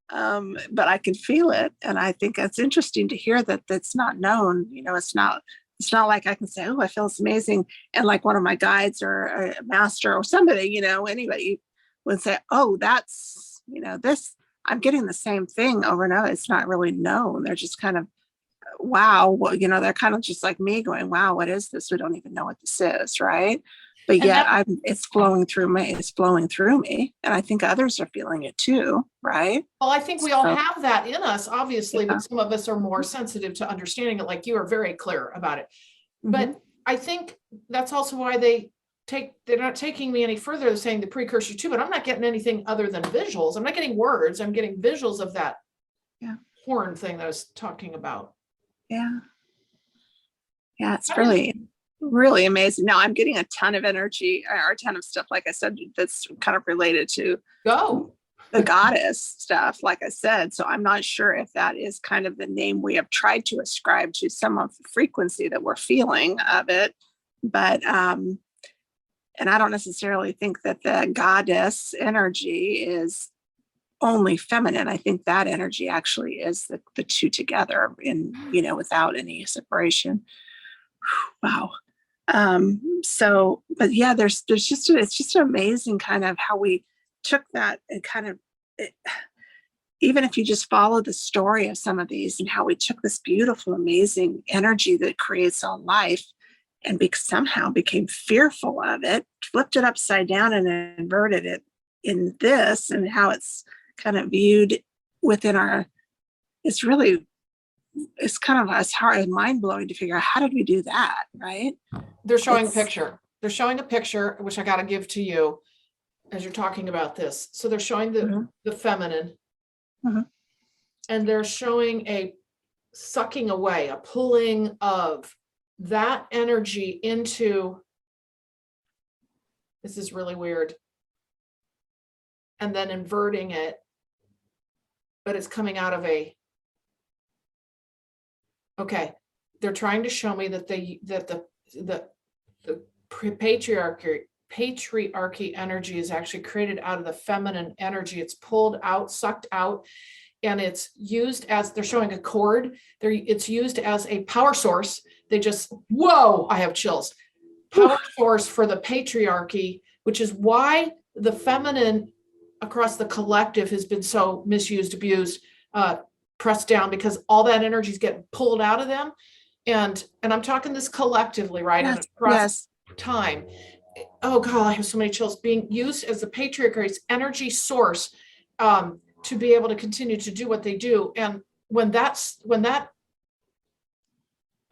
But I can feel it, and I think it's interesting to hear that that's not known. It's not like I can say, oh, I feel it's amazing, and like one of my guides or a master or somebody, anybody would say, oh, that's, this, I'm getting the same thing over and over. It's not really known. They're just kind of, wow, well, they're kind of just like me going, wow, what is this? We don't even know what this is, right? But yet it's flowing through me. It's flowing through me. And I think others are feeling it too, right? Well, I think we all have that in us, obviously, Yeah. but some of us are more sensitive to understanding it, like you are very clear about it. But I think that's also why they're not taking me any further. They're saying the precursor too, but I'm not getting anything other than visuals. I'm not getting words. I'm getting visuals of that horn thing that I was talking about. Yeah. Yeah, it's really amazing. Now I'm getting a ton of energy or a ton of stuff, like I said, that's kind of related to the goddess stuff, like I said. So I'm not sure if that is kind of the name we have tried to ascribe to some of the frequency that we're feeling of it. But and I don't necessarily think that the goddess energy is only feminine. I think that energy actually is the two together without any separation. Wow. So, but yeah, it's just amazing kind of how we took that and kind of, even if you just follow the story of some of these and how we took this beautiful, amazing energy that creates all life and somehow became fearful of it, flipped it upside down and inverted it in this, and how it's kind of viewed within it's kind of as hard and mind-blowing to figure out, how did we do that, right? They're showing a picture. They're showing a picture, which I got to give to you as you're talking about this. So they're showing the feminine, and they're showing a sucking away, a pulling of that energy into, this is really weird, and then inverting it, but it's coming out of they're trying to show me that the patriarchy energy is actually created out of the feminine energy. It's pulled out, sucked out, and it's used as, they're showing a cord. It's used as a power source. Whoa, I have chills. Power source for the patriarchy, which is why the feminine across the collective has been so misused, abused, pressed down, because all that energy is getting pulled out of them. And I'm talking this collectively, right? Yes, and across time. Oh God, I have so many chills. Being used as the patriarchy's energy source to be able to continue to do what they do. And when that,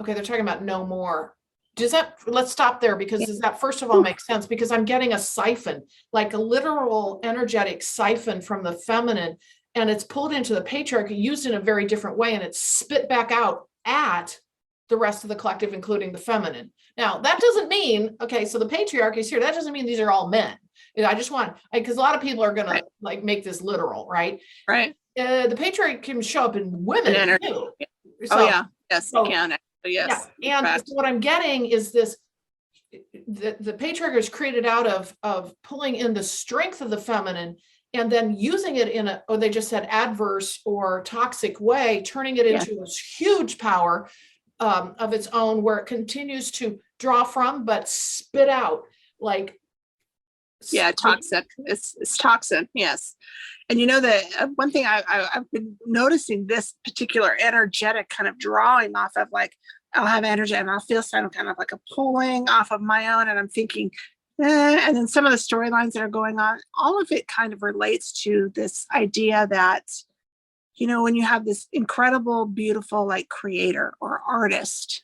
okay, they're talking about no more. Let's stop there, because does that first of all make sense? Because I'm getting a siphon, like a literal energetic siphon from the feminine, and it's pulled into the patriarchy, used in a very different way, and it's spit back out at the rest of the collective, including the feminine. Now, that doesn't mean, okay, so the patriarchy is here. That doesn't mean these are all men. I just want, because a lot of people are going to like make this literal, right? Right. The patriarchy can show up in women too. Oh yeah, yes, it can. Yes. Yeah. And so what I'm getting is this, the patriarchy is created out of pulling in the strength of the feminine and then using it in a, they just said adverse or toxic way, turning it into this huge power of its own, where it continues to draw from, but spit out like. Yeah, toxic. It's toxin. Yes. And you know, the one thing I've been noticing, this particular energetic kind of drawing off of, like, I'll have energy and I'll feel some kind of like a pulling off of my own, and I'm thinking, and then some of the storylines that are going on, all of it kind of relates to this idea that, you know, when you have this incredible, beautiful, like, creator or artist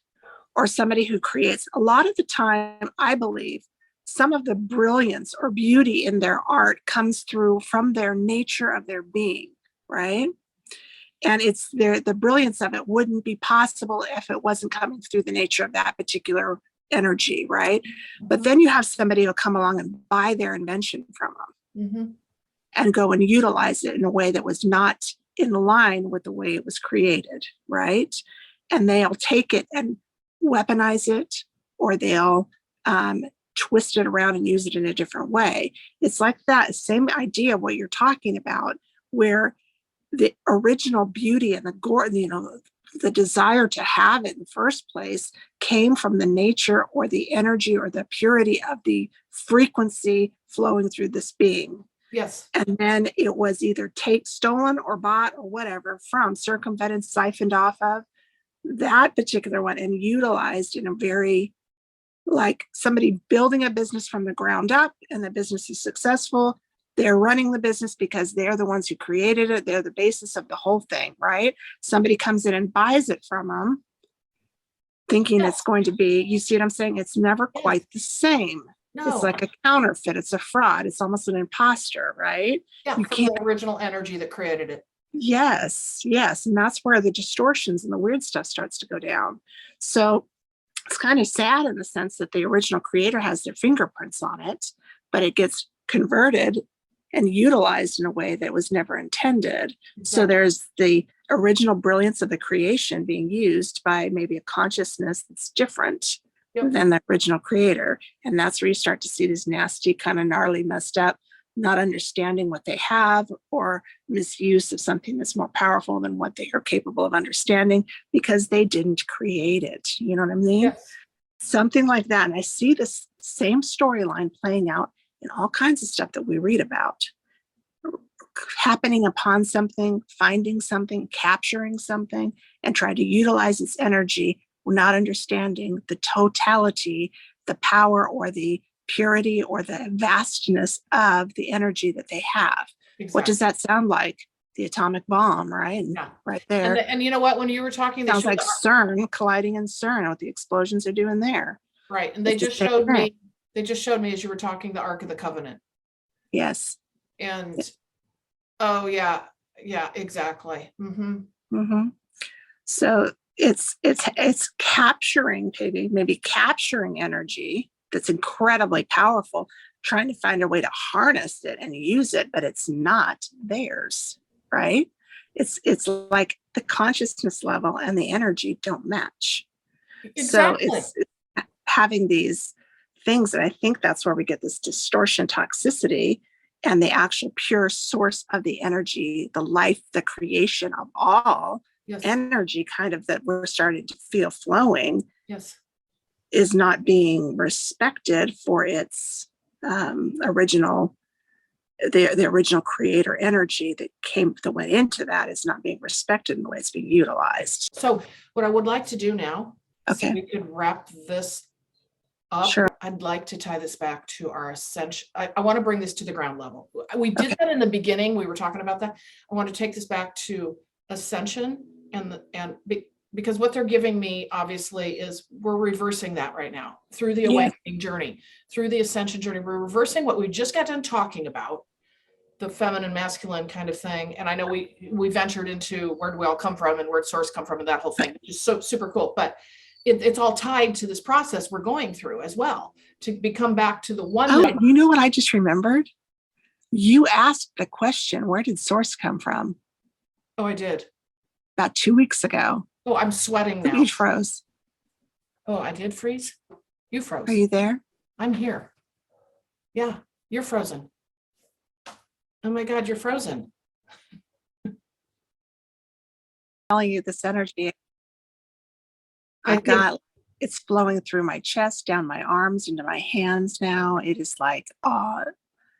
or somebody who creates, a lot of the time, I believe, some of the brilliance or beauty in their art comes through from their nature of their being, right? And it's the brilliance of it wouldn't be possible if it wasn't coming through the nature of that particular energy, right? But then you have somebody who'll come along and buy their invention from them and go and utilize it in a way that was not in line with the way it was created, right? And they'll take it and weaponize it, or they'll twist it around and use it in a different way. It's like that same idea of what you're talking about, where the original beauty and the desire to have it in the first place came from the nature or the energy or the purity of the frequency flowing through this being. Yes. And then it was either stolen or bought or whatever from, circumvented, siphoned off of that particular one and utilized in a very, like, somebody building a business from the ground up, and the business is successful. They're running the business because they're the ones who created it. They're the basis of the whole thing, right? Somebody comes in and buys it from them, thinking it's going to be, you see what I'm saying? It's never quite the same. No. It's like a counterfeit. It's a fraud. It's almost an imposter, right? Yeah, you can't, the original energy that created it. Yes. And that's where the distortions and the weird stuff starts to go down. So it's kind of sad in the sense that the original creator has their fingerprints on it, but it gets converted and utilized in a way that was never intended. Exactly. So there's the original brilliance of the creation being used by maybe a consciousness that's different than the original creator. And that's where you start to see these nasty, kind of gnarly, messed up, not understanding what they have, or misuse of something that's more powerful than what they are capable of understanding because they didn't create it. You know what I mean? Yes. Something like that. And I see this same storyline playing out in all kinds of stuff that we read about. Happening upon something, finding something, capturing something, and trying to utilize its energy, not understanding the totality, the power or the purity or the vastness of the energy that they have. Exactly. What does that sound like? The atomic bomb, right? Yeah. Right there. And you know what? When you were talking, sounds like CERN colliding in CERN, what the explosions are doing there. Right. And they just showed me, as you were talking, the Ark of the Covenant. Yes. And oh yeah, exactly. So it's capturing, maybe capturing energy that's incredibly powerful, trying to find a way to harness it and use it, but it's not theirs, right? It's like the consciousness level and the energy don't match. Exactly. So it's having these things, and I think that's where we get this distortion, toxicity, and the actual pure source of the energy, the life, the creation of all energy, kind of, that we're starting to feel flowing. Yes. Is not being respected for its original, the original creator energy that went into that is not being respected in the way it's being utilized. So what I would like to do now, so we could wrap this up. Sure. I'd like to tie this back to our ascension. I want to bring this to the ground level. We did that in the beginning. We were talking about that. I want to take this back to ascension because what they're giving me, obviously, is we're reversing that right now through the awakening journey, through the ascension journey. We're reversing what we just got done talking about, the feminine, masculine kind of thing. And I know we ventured into where do we all come from and where'd source come from and that whole thing, which is so super cool. But it's all tied to this process we're going through as well, to become back to the one. Oh, you know what I just remembered? You asked the question, where did source come from? Oh, I did. About 2 weeks ago. Oh, I'm sweating now. You froze. Oh, I did freeze? You froze. Are you there? I'm here. Yeah, you're frozen. Oh my God, you're frozen. I'm telling you, this energy I've got, it's flowing through my chest, down my arms, into my hands now. It is like, oh.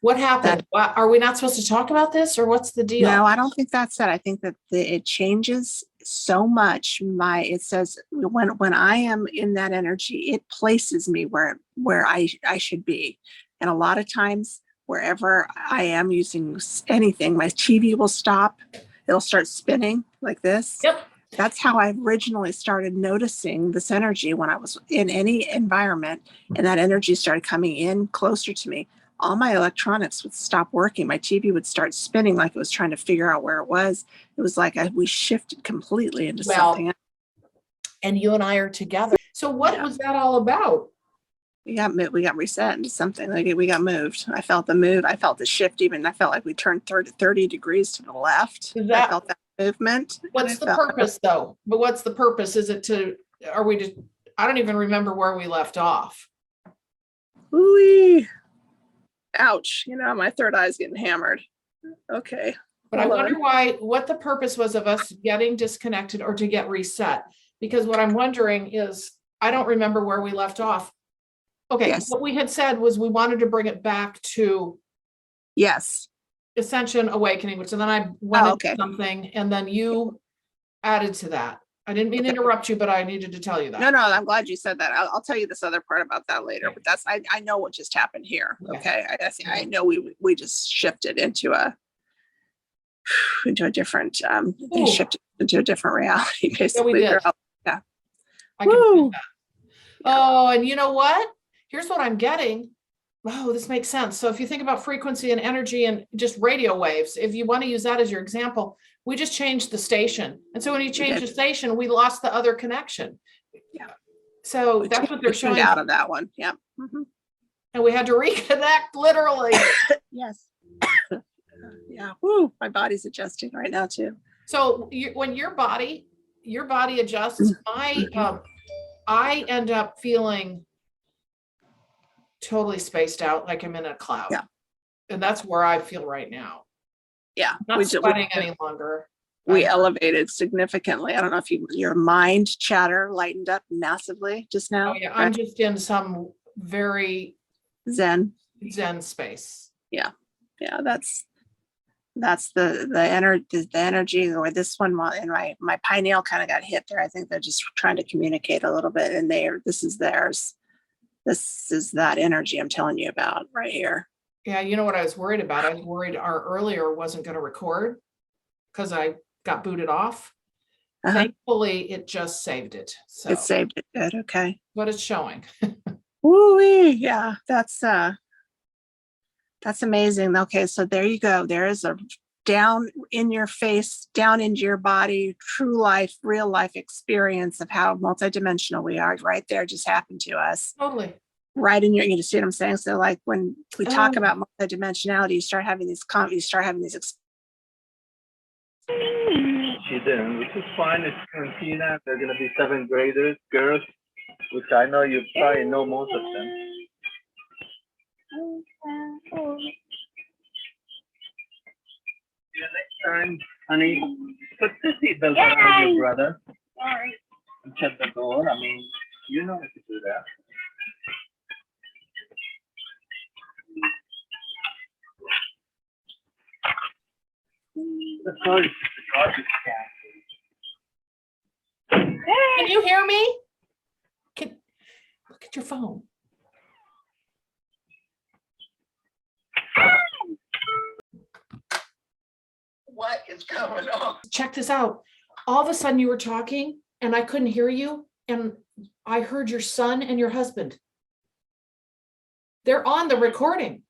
What happened? Are we not supposed to talk about this, or what's the deal? No, I don't think that's it. I think that it changes so much. It says when I am in that energy, it places me where I should be. And a lot of times, wherever I am using anything, my TV will stop. It'll start spinning like this. Yep. That's how I originally started noticing this energy when I was in any environment and that energy started coming in closer to me. All my electronics would stop working. My TV would start spinning like it was trying to figure out where it was. It was like we shifted completely into something else. And you and I are together. So what was that all about? We got reset into something. Like we got moved. I felt the move. I felt the shift. Even I felt like we turned 30 degrees to the left. I felt that movement. What's the purpose though? But what's the purpose? Is it I don't even remember where we left off. Ooh, ouch. My third eye's getting hammered. Okay. But I wonder what the purpose was of us getting disconnected or to get reset. Because what I'm wondering is, I don't remember where we left off. Okay, yes. What we had said was we wanted to bring it back to ascension, awakening, which then I went into something, and then you added to that. I didn't mean to interrupt you, but I needed to tell you that. No, I'm glad you said that. I'll tell you this other part about that later. But I know what just happened here. Okay, I know we just shifted into a different shifted into a different reality, basically. Yeah, we did. Yeah. I can feel that. Oh, and you know what? Here's what I'm getting. Oh, this makes sense. So if you think about frequency and energy and just radio waves, if you want to use that as your example, we just changed the station. And so when you change the station, we lost the other connection. Yeah. So that's what they're showing. Out of that one. Yeah. Mm-hmm. And we had to reconnect literally. Yes. Yeah. Woo. My body's adjusting right now too. So when your body adjusts, I end up feeling totally spaced out, like I'm in a cloud. Yeah. And that's where I feel right now. Yeah. I'm not sweating any longer. We elevated significantly. I don't know if your mind chatter lightened up massively just now. Oh, yeah. Right? I'm just in some very zen space. Yeah. Yeah. That's the energy, or this one, and my pineal kind of got hit there. I think they're just trying to communicate a little bit, and this is theirs. This is that energy I'm telling you about right here. Yeah, you know what I was worried about? I was worried our earlier wasn't going to record because I got booted off. Thankfully, it just saved it. So it saved it. Good. Okay. What it's showing. Ooh, yeah, that's amazing. Okay, so there you go. There is a down in your face, down into your body, true life, real life experience of how multidimensional we are. Right there, just happened to us. Totally. Right in your, you see what I'm saying? So like when we talk about multidimensionality, you start having these She didn't, which is fine. It's Cantina. They're going to be 7th graders, girls, which I know you probably know most of them. See you next time, honey. Put the seatbelt around your brother. All right. And shut the door. I mean, you know how to do that. The garbage can. Can you hear me? Look at your phone. What is going on? Check this out. All of a sudden you were talking and I couldn't hear you. And I heard your son and your husband. They're on the recording.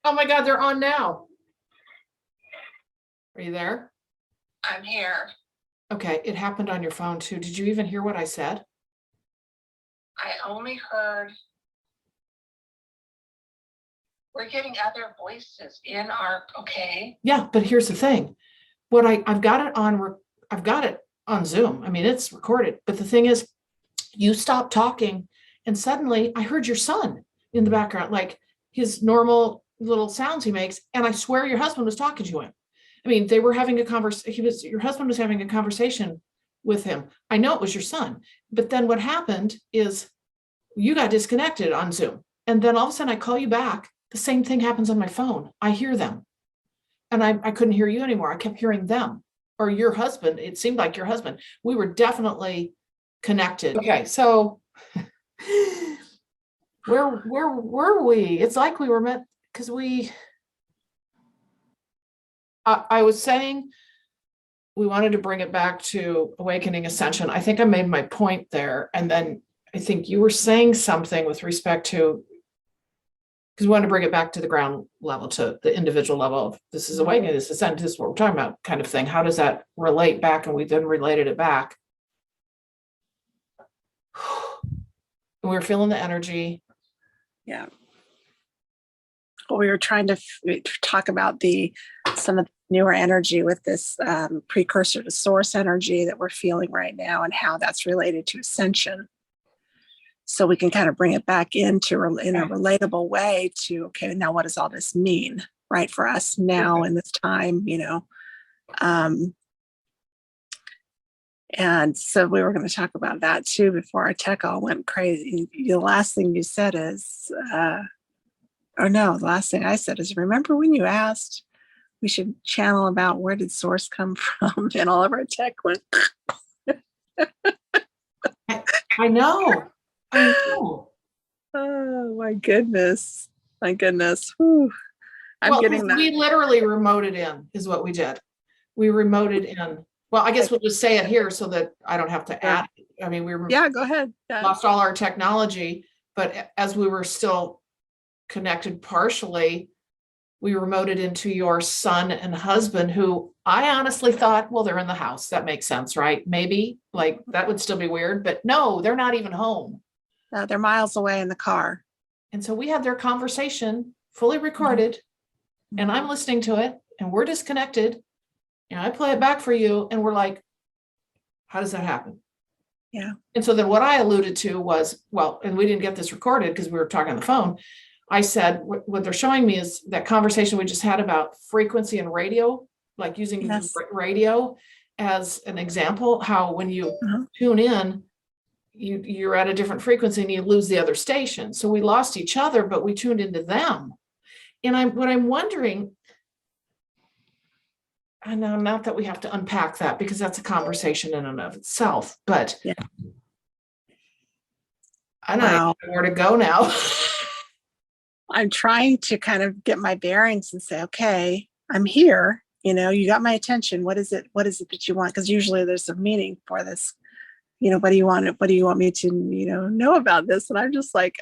Oh my God, they're on now. Are you there? I'm here. Okay, it happened on your phone too. Did you even hear what I said? I only heard we're getting other voices in our, okay. Yeah, but here's the thing. I've got it on Zoom. I mean, it's recorded, but the thing is, you stopped talking and suddenly I heard your son in the background, like his normal little sounds he makes. And I swear your husband was talking to him. I mean, they were having a conversation. Your husband was having a conversation with him. I know it was your son, but then what happened is you got disconnected on Zoom. And then all of a sudden I call you back. The same thing happens on my phone. I hear them and I couldn't hear you anymore. I kept hearing them or your husband. It seemed like your husband. We were definitely connected. Okay, so where were we? It's like we were meant because I was saying we wanted to bring it back to awakening ascension. I think I made my point there. And then I think you were saying something with respect to, because we want to bring it back to the ground level, to the individual level of this is awakening, this is ascension, this is what we're talking about kind of thing. How does that relate back? And we then related it back. We were feeling the energy. Yeah. Well, we were trying to talk about some of the newer energy with this precursor to source energy that we're feeling right now and how that's related to ascension. So we can kind of bring it back in a relatable way to, okay, now what does all this mean, right, for us now in this time, and so we were going to talk about that too before our tech all went crazy. The last thing you said is, the last thing I said is, remember when you asked we should channel about where did source come from, and all of our tech went. I know. Oh my goodness. Whew. Getting that. We literally remoted in is what we did. We remoted in. Well, I guess we'll just say it here so that I don't have to add. I mean, go ahead. Lost all our technology, but as we were still connected partially, we remoted into your son and husband, who I honestly thought, well, they're in the house. That makes sense, right? Maybe like that would still be weird, but no, they're not even home. No, they're miles away in the car. And so we had their conversation fully recorded, and I'm listening to it, and we're disconnected. And I play it back for you, and we're like, how does that happen? Yeah. And so then what I alluded to was, well, and we didn't get this recorded because we were talking on the phone. I said, what they're showing me is that conversation we just had about frequency and radio, like using radio as an example, how when you tune in, you're at a different frequency and you lose the other station. So we lost each other, but we tuned into them. And what I'm wondering, I know not that we have to unpack that because that's a conversation in and of itself, but I don't know where to go now. I'm trying to kind of get my bearings and say, okay, I'm here. You got my attention. What is it that you want? Because usually there's a meaning for this. What do you want? What do you want me to, know about this? And I'm just like,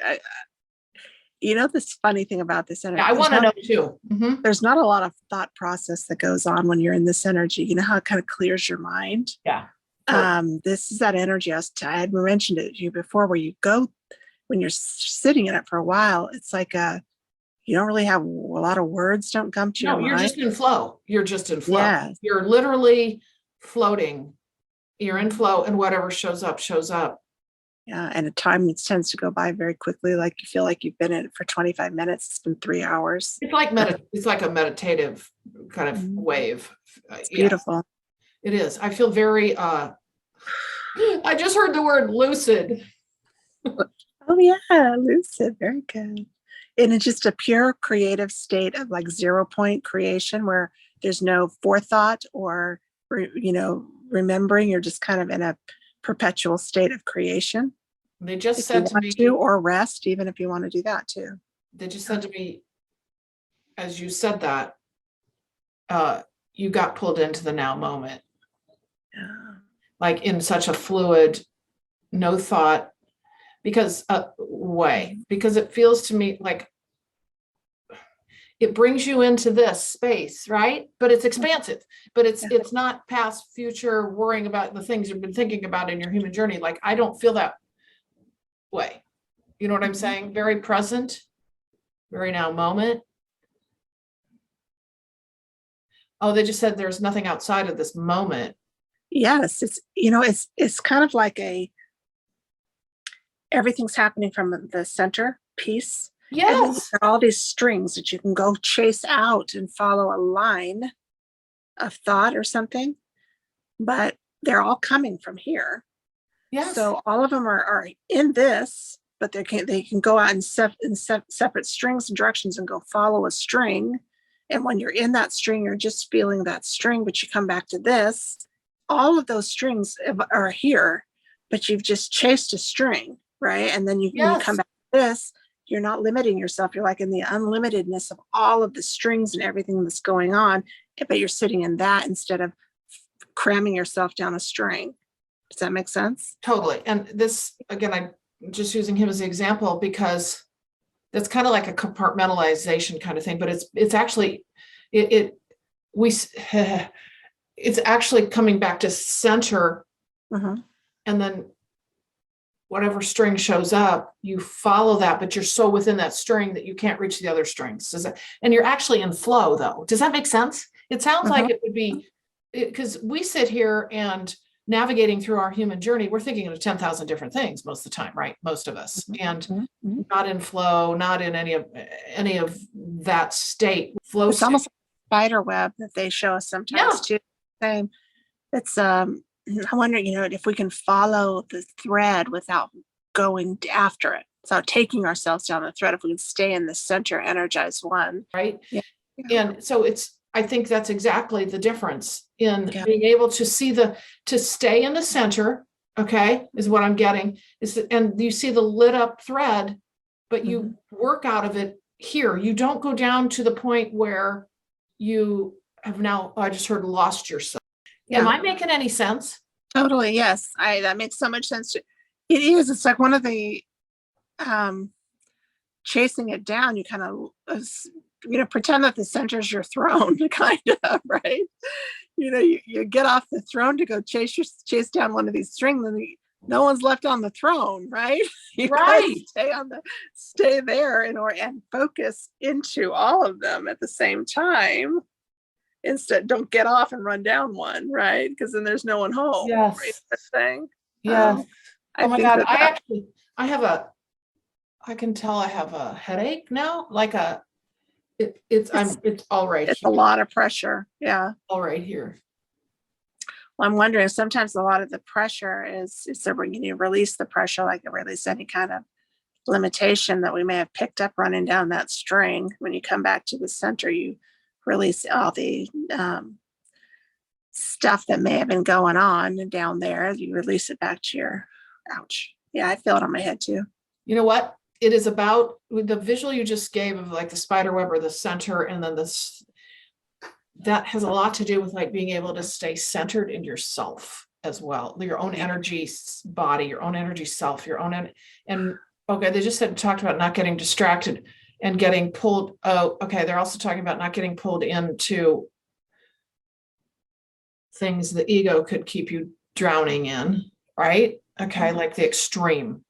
this funny thing about this energy. I want to know too. Mm-hmm. There's not a lot of thought process that goes on when you're in this energy. You know how it kind of clears your mind? Yeah. This is that energy. I had mentioned it to you before, where you go when you're sitting in it for a while. It's like you don't really have a lot of words don't come to your mind. You're just in flow. You're just in flow. Yes. You're literally floating. You're in flow, and whatever shows up, shows up. Yeah, and time tends to go by very quickly. Like you feel like you've been in it for 25 minutes. It's been 3 hours. It's like it's like a meditative kind of wave. It's beautiful. It is. I feel very. I just heard the word lucid. Oh yeah, lucid. Very good. And it's just a pure creative state of like 0 point creation where there's no forethought or remembering. You're just kind of in a perpetual state of creation. They just said to me, or rest, even if you want to do that too. They just said to me, as you said that, you got pulled into the now moment. Yeah. Like in such a fluid, no thought, because it feels to me like it brings you into this space, right? But it's expansive, but it's not past, future, worrying about the things you've been thinking about in your human journey. Like, I don't feel that way. You know what I'm saying? Very present, very now moment. Oh, they just said there's nothing outside of this moment. Yes, it's kind of like everything's happening from the center piece. And then you've Yes. got all these strings that you can go chase out and follow a line of thought or something, but they're all coming from here. Yes. So all of them are in this, but they can go out in separate strings and directions and go follow a string. And when you're in that string, you're just feeling that string, but you come back to this. All of those strings are here, but you've just chased a string, right? And then you come back to this. You're not limiting yourself. You're like in the unlimitedness of all of the strings and everything that's going on, but you're sitting in that instead of cramming yourself down a string. Does that make sense? Totally. And this, again, I'm just using him as an example because that's kind of like a compartmentalization kind of thing, but it's actually, it's actually coming back to center, and then whatever string shows up, you follow that, but you're so within that string that you can't reach the other strings. And you're actually in flow though. Does that make sense? It sounds like it would be, because we sit here and navigating through our human journey, we're thinking of 10,000 different things most of the time, right? Most of us, and not in flow, not in any of that state. Flow. It's almost like a spider web that they show us sometimes too. Same. It's I'm wondering, if we can follow the thread without going after it, without taking ourselves down the thread, if we can stay in the center, energized one. Right. Yeah. And so I think that's exactly the difference in being able to to stay in the center, okay, is what I'm getting. And you see the lit up thread, but you work out of it here. You don't go down to the point where you have now, I just heard, lost yourself. Yeah. Am I making any sense? Totally. Yes. That makes so much sense. It is. It's like one of the chasing it down. You kind of pretend that the center is your throne, kind of, right? You get off the throne to go chase down one of these strings, and no one's left on the throne, right? You right. Stay there and focus into all of them at the same time. Instead, don't get off and run down one, right? Because then there's no one home. Yes. Right? Thing. Yes. Oh my God. I can tell I have a headache now. Like it's all right. It's a lot of pressure. Yeah. All right here. Well, I'm wondering, sometimes a lot of the pressure is that when you release the pressure, like you release any kind of limitation that we may have picked up running down that string. When you come back to the center, you release all the stuff that may have been going on down there. You release it back to your, ouch. Yeah, I feel it on my head too. You know what? It is about the visual you just gave of like the spider web or the center, and then that has a lot to do with like being able to stay centered in yourself as well, your own energy body, your own energy self, your own and okay, they just talked about not getting distracted and getting pulled. Oh, okay. They're also talking about not getting pulled into things the ego could keep you drowning in, right? Okay, like the extreme.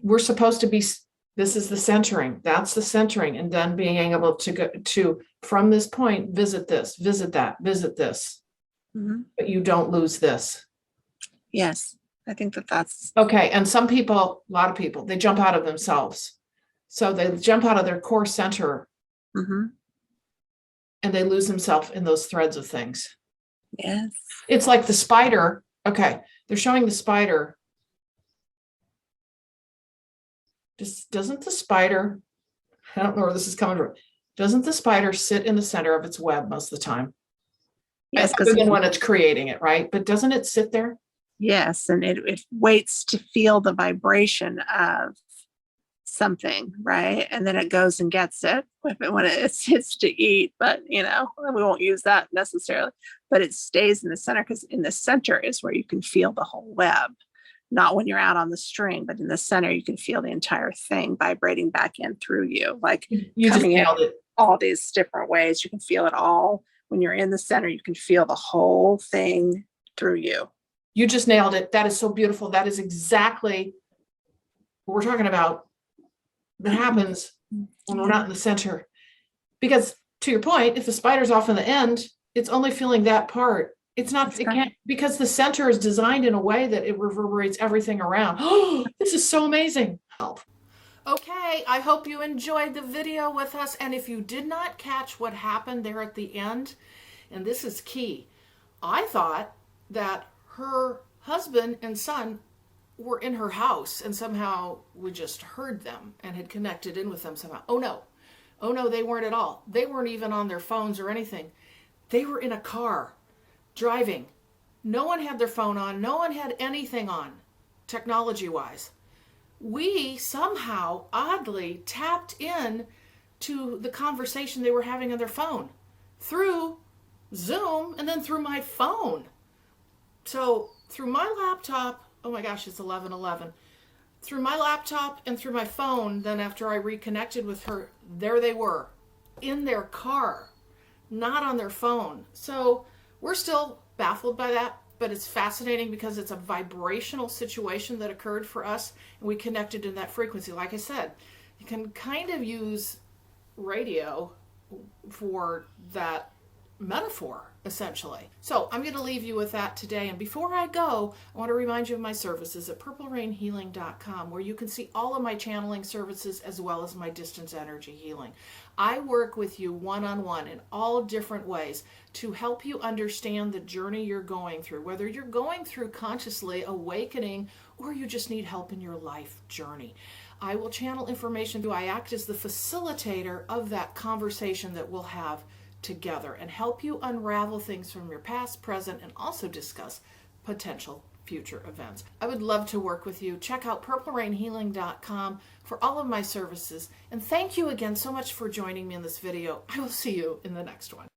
We're supposed to be, this is the centering, that's the centering, and then being able to go to, from this point, visit this, visit that, visit this, but you don't lose this. Yes, I think that's okay. And some people, a lot of people, they jump out of themselves. So they jump out of their core center and they lose themselves in those threads of things. Yes. It's like the spider. Okay. They're showing the spider. Doesn't the spider, I don't know where this is coming from. Doesn't the spider sit in the center of its web most of the time? Yes, other than when it's creating it, right? But doesn't it sit there? Yes, and it waits to feel the vibration of something, right? And then it goes and gets it when it sits to eat. But we won't use that necessarily. But it stays in the center, because in the center is where you can feel the whole web. not when you're out on the string, but in the center, you can feel the entire thing vibrating back in through you, like You just coming in nailed it. all these different ways. You can feel it all. When you're in the center, you can feel the whole thing through you. You just nailed it. That is so beautiful. That is exactly what we're talking about. That happens when we're not in the center. Because to your point, if the spider's off in the end, it's only feeling that part. It's not, it can't, because the center is designed in a way that it reverberates everything around. Oh, this is so amazing. Okay, I hope you enjoyed the video with us. And if you did not catch what happened there at the end, and this is key, I thought that her husband and son were in her house and somehow we just heard them and had connected in with them somehow. Oh no, they weren't at all. They weren't even on their phones or anything. They were in a car driving. No one had their phone on. No one had anything on, technology-wise. We somehow oddly tapped in to the conversation they were having on their phone through Zoom and then through my phone. So through my laptop, oh my gosh, it's 11:11. Through my laptop and through my phone, then after I reconnected with her, there they were in their car, not on their phone. So we're still baffled by that, but it's fascinating because it's a vibrational situation that occurred for us and we connected in that frequency. Like I said, you can kind of use radio for that metaphor, essentially. So I'm going to leave you with that today. And before I go, I want to remind you of my services at purplerainhealing.com, where you can see all of my channeling services as well as my distance energy healing. I work with you one-on-one in all different ways to help you understand the journey you're going through, whether you're going through consciously awakening or you just need help in your life journey. I will channel information. I act as the facilitator of that conversation that we'll have together and help you unravel things from your past, present, and also discuss potential future events. I would love to work with you. Check out purplerainhealing.com for all of my services. And thank you again so much for joining me in this video. I will see you in the next one.